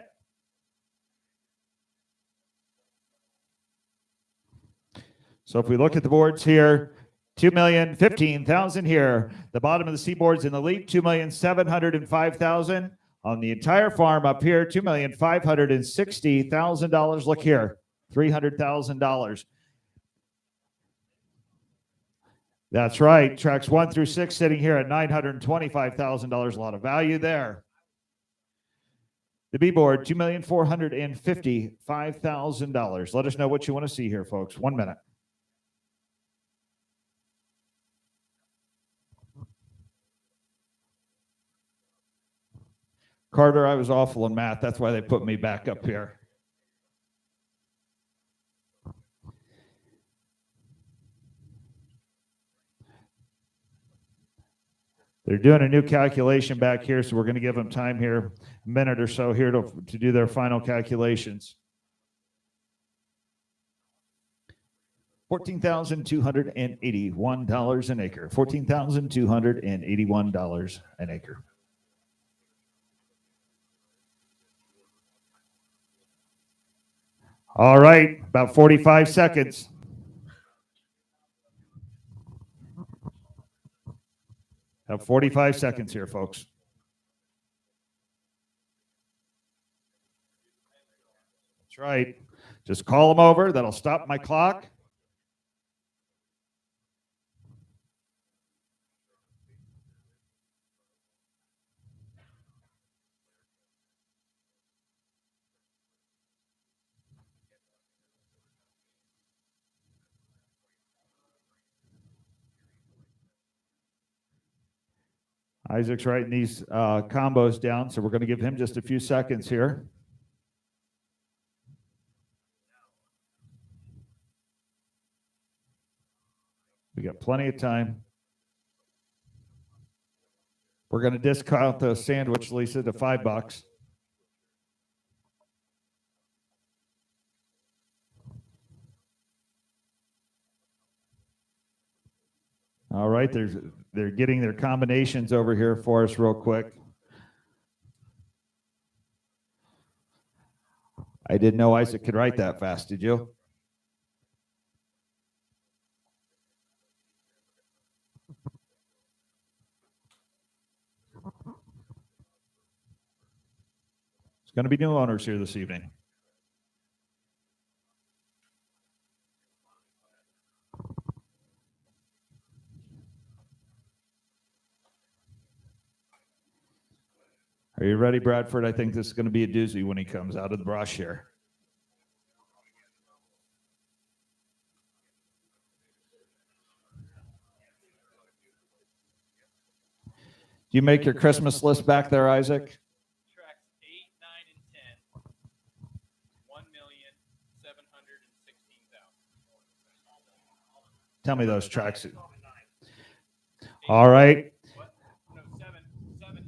So if we look at the boards here, $2,015,000 here. The bottom of the seaboard's in the lead, $2,705,000. On the entire farm up here, $2,560,000. Look here, $300,000. That's right. Tracks 1 through 6 sitting here at $925,000. A lot of value there. The B board, $2,455,000. Let us know what you want to see here, folks. 1 minute. Carter, I was awful in math. That's why they put me back up here. They're doing a new calculation back here, so we're going to give them time here, a minute or so here to do their final calculations. $14,281 an acre. $14,281 an acre. All right, about 45 seconds. Have 45 seconds here, folks. That's right. Just call them over. That'll stop my clock. Isaac's writing these combos down, so we're going to give him just a few seconds here. We got plenty of time. We're going to discount the sandwich, Lisa, to $5. All right, they're getting their combinations over here for us real quick. I didn't know Isaac could write that fast, did you? It's going to be new owners here this evening. Are you ready, Bradford? I think this is going to be a doozy when he comes out of the brush here. Do you make your Christmas list back there, Isaac? Tracts 8, 9, and 10. 1,716,000. Tell me those tracks. All right. What? No, 7,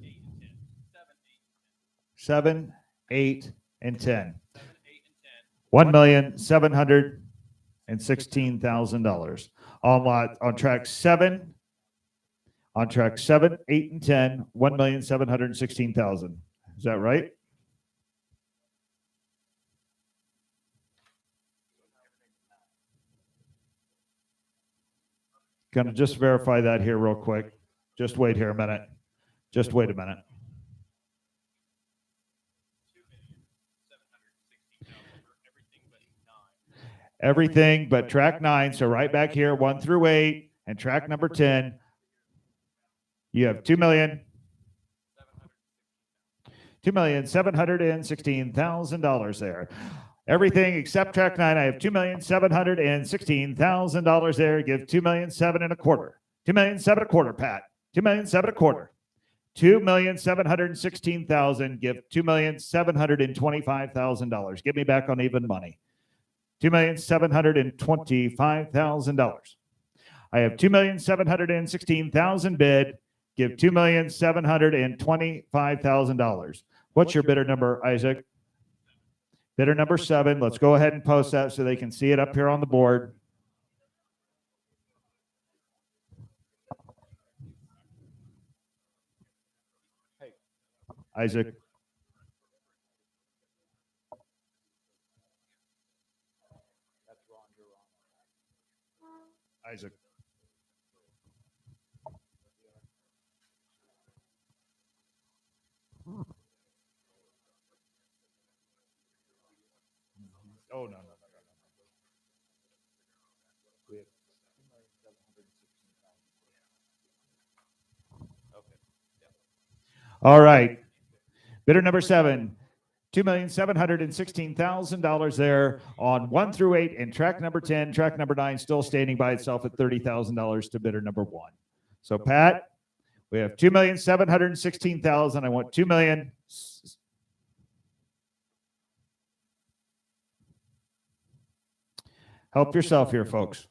8, and 10. 7, 8, and 10. 7, 8, and 10. $1,716,000 on track 7. On track 7, 8, and 10, $1,716,000. Is that right? Gonna just verify that here real quick. Just wait here a minute. Just wait a minute. Everything but track 9. So right back here, 1 through 8, and track number 10. You have $2,716,000 there. Everything except track 9. I have $2,716,000 there. Give $2,725,000. $2,725,000, Pat. $2,725,000. $2,716,000. Give $2,725,000. Get me back on even money. $2,725,000. I have $2,716,000 bid. Give $2,725,000. What's your bidder number, Isaac? Bidder number 7. Let's go ahead and post that so they can see it up here on the board. Hey, Isaac. That's wrong. You're wrong. Isaac. Oh, no. We have okay. All right. Bidder number 7, $2,716,000 there on 1 through 8 and track number 10. Track number 9 still standing by itself at $30,000 to bidder number 1. So, Pat, we have $2,716,000. I want $2 million. Help yourself here, folks.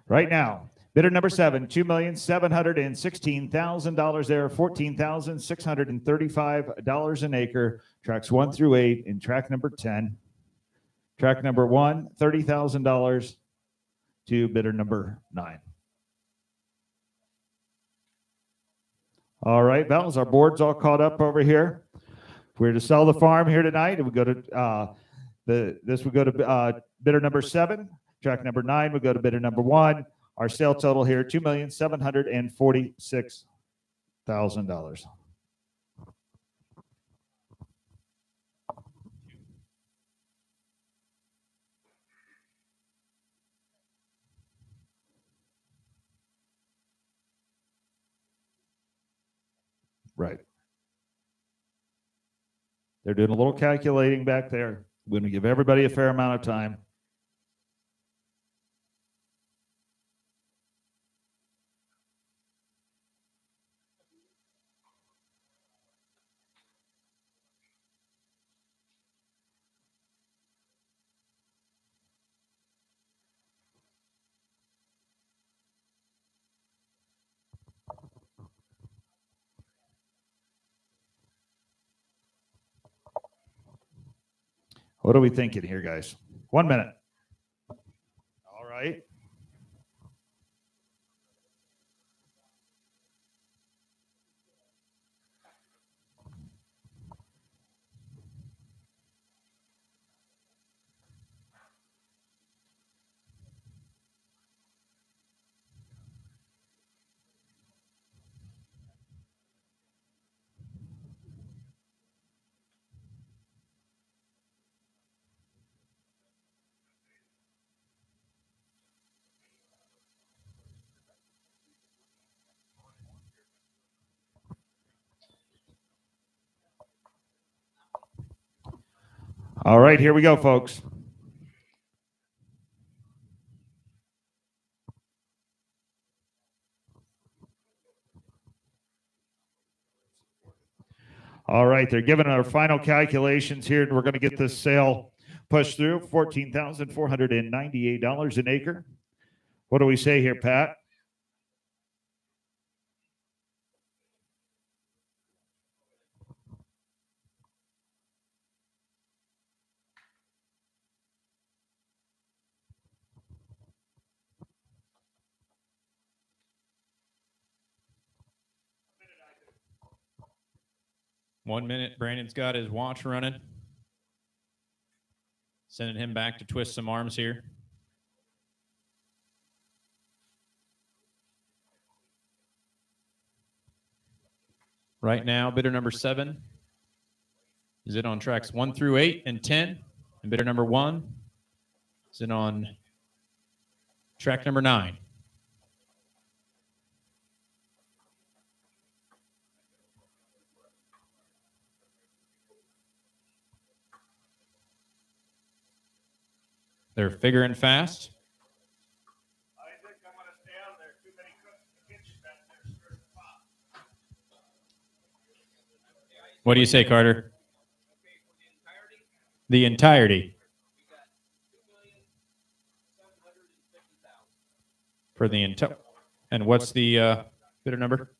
Right now, Bidder number 7, $2,716,000 there, $14,635 an acre. Tracks 1 through 8 in track number 10. Track number 1, $30,000 to bidder number 9. All right, Val's, our board's all caught up over here. If we were to sell the farm here tonight, it would go to this would go to bidder number 7. Track number 9 would go to bidder number 1. Our sale total here, $2,746,000. Right. They're doing a little calculating back there. We're going to give everybody a fair amount of time. What are we thinking here, guys? 1 minute. All right. All right, here we go, folks. All right, they're giving our final calculations here, and we're going to get this sale pushed through. $14,498 an acre. What do we say here, Pat? One minute. Brandon's got his watch running. Sending him back to twist some arms here. Right now, bidder number 7 is in on tracks 1 through 8 and 10. And bidder number 1 is in on track number 9. They're figuring fast. Isaac, I'm going to stay out of there. Too many cooks in the kitchen back there stirring the pot. What do you say, Carter? The entirety. For the entire. And what's the bidder number?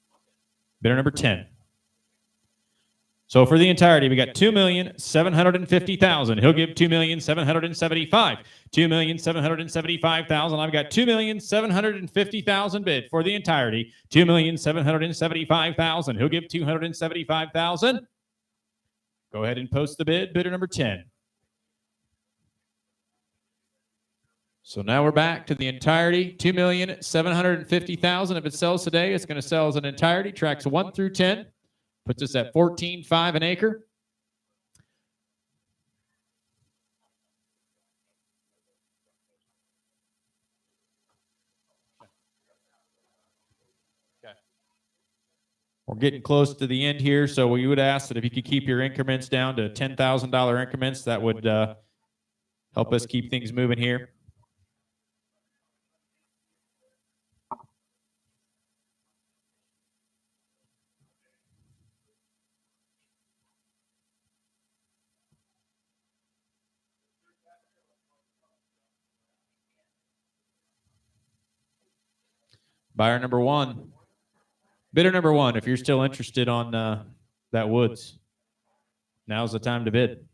Bidder number 10. So for the entirety, we got $2,750,000. He'll give $2,775,000. $2,775,000. I've got $2,750,000 bid for the entirety. $2,775,000. He'll give $275,000. Go ahead and post the bid. Bidder number 10. So now we're back to the entirety. $2,750,000. If it sells today, it's going to sell as an entirety. Tracks 1 through 10. Puts us at $14,500 an acre. Okay. We're getting close to the end here, so we would ask that if you could keep your increments down to $10,000 increments, that would help us keep things moving here. Buyer number one. Bidder number one, if you're still interested on that woods, now's the time to bid.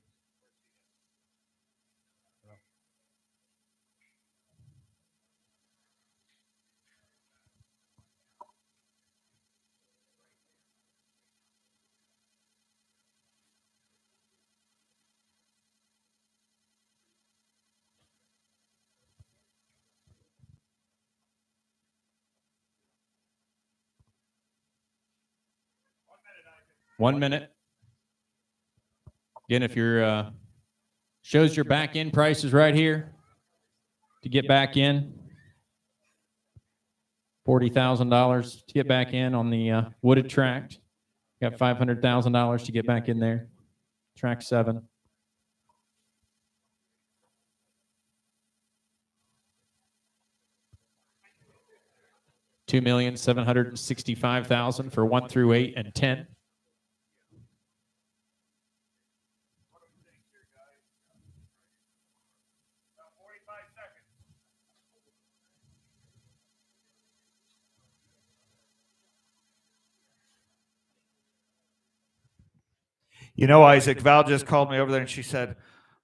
One minute. Again, if your shows your back in prices right here to get back in. $40,000 to get back in on the wooded tract. Got $500,000 to get back in there. Track 7. $2,765,000 for 1 through 8 and 10. You know, Isaac, Val just called me over there and she said,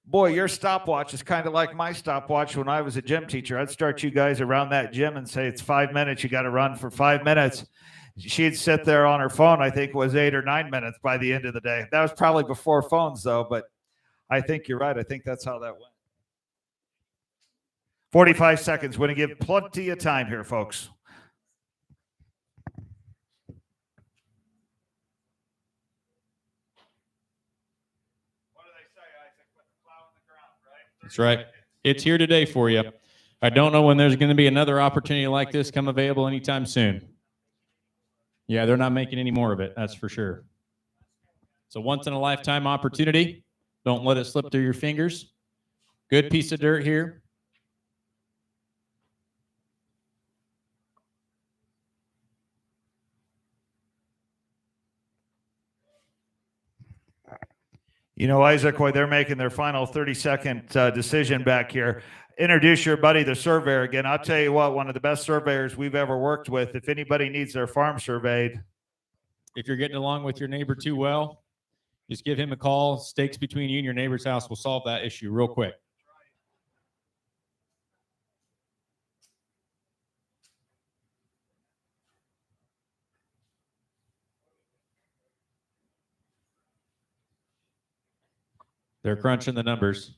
boy, your stopwatch is kind of like my stopwatch when I was a gym teacher. I'd start you guys around that gym and say, it's 5 minutes. You got to run for 5 minutes. She'd sit there on her phone. I think it was 8 or 9 minutes by the end of the day. That was probably before phones, though. But I think you're right. I think that's how that went. 45 seconds. We're going to give plenty of time here, folks. That's right. It's here today for you. I don't know when there's going to be another opportunity like this come available anytime soon. Yeah, they're not making any more of it. That's for sure. It's a once-in-a-lifetime opportunity. Don't let it slip through your fingers. Good piece of dirt here. You know, Isaac, while they're making their final 30-second decision back here, introduce your buddy, the surveyor, again. I'll tell you what, one of the best surveyors we've ever worked with. If anybody needs their farm surveyed. If you're getting along with your neighbor too well, just give him a call. Stakes between you and your neighbor's house will solve that issue real quick. They're crunching the numbers.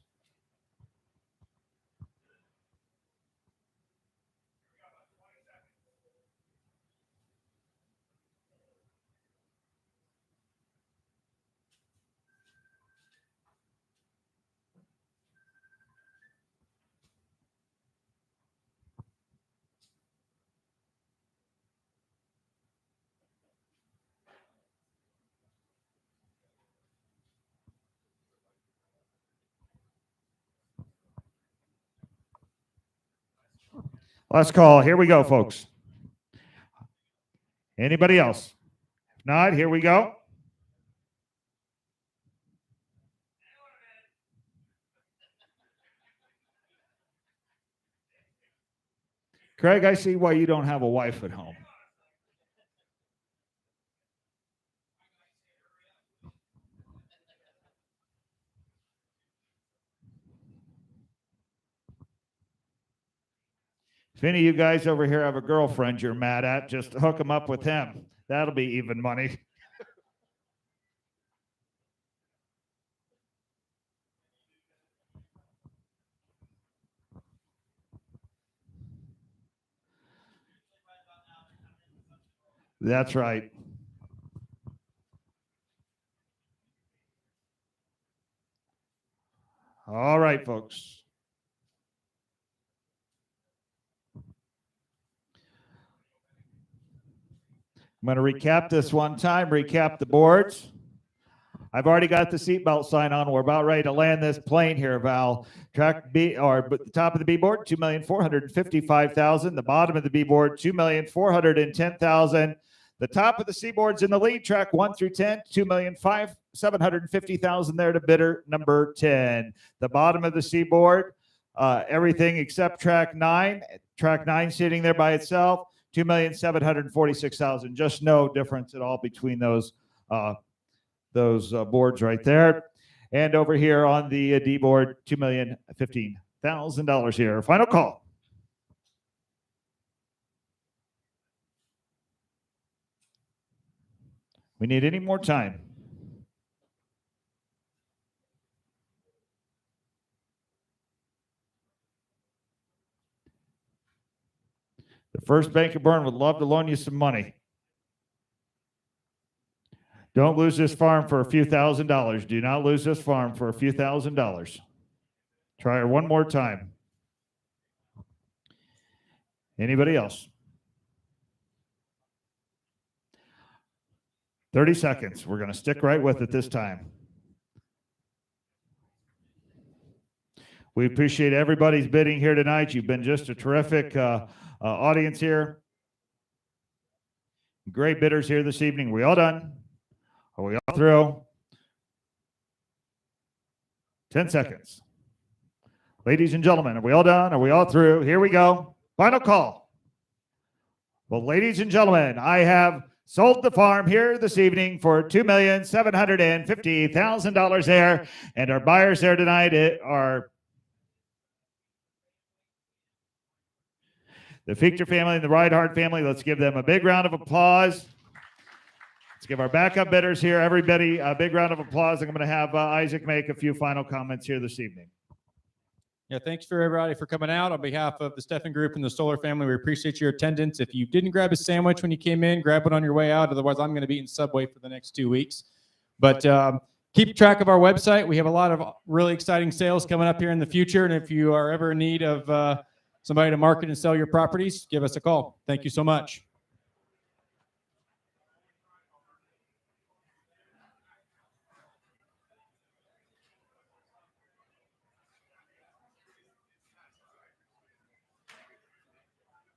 Last call. Here we go, folks. Anybody else? If not, here we go. Craig, I see why you don't have a wife at home. If any of you guys over here have a girlfriend you're mad at, just hook them up with him. That'll be even money. That's right. All right, folks. I'm going to recap this one time, recap the boards. I've already got the seatbelt sign on. We're about ready to land this plane here, Val. Track B, or the top of the B board, $2,455,000. The bottom of the B board, $2,410,000. The top of the C board's in the lead. Track 1 through 10, $2,750,000 there to bidder number 10. The bottom of the C board, everything except track 9. Track 9 sitting there by itself. $2,746,000. Just no difference at all between those boards right there. And over here on the D board, $2,015,000 here. Final call. We need any more time. The First Bank of Berne would love to loan you some money. Don't lose this farm for a few $1,000s. Do not lose this farm for a few $1,000s. Try her one more time. Anybody else? 30 seconds. We're going to stick right with it this time. We appreciate everybody's bidding here tonight. You've been just a terrific audience here. Great bidders here this evening. Are we all done? Are we all through? 10 seconds. Ladies and gentlemen, are we all done? Are we all through? Here we go. Final call. Well, ladies and gentlemen, I have sold the farm here this evening for $2,750,000 there. And our buyers there tonight are the Fichter family and the Reinhardt family. Let's give them a big round of applause. Let's give our backup bidders here, everybody, a big round of applause. I'm going to have Isaac make a few final comments here this evening. Yeah, thanks for everybody for coming out. On behalf of the Steffen Group and the Stoller family, we appreciate your attendance. If you didn't grab a sandwich when you came in, grab it on your way out. Otherwise, I'm going to be eating Subway for the next 2 weeks. But keep track of our website. We have a lot of really exciting sales coming up here in the future. And if you are ever in need of somebody to market and sell your properties, give us a call. Thank you so much.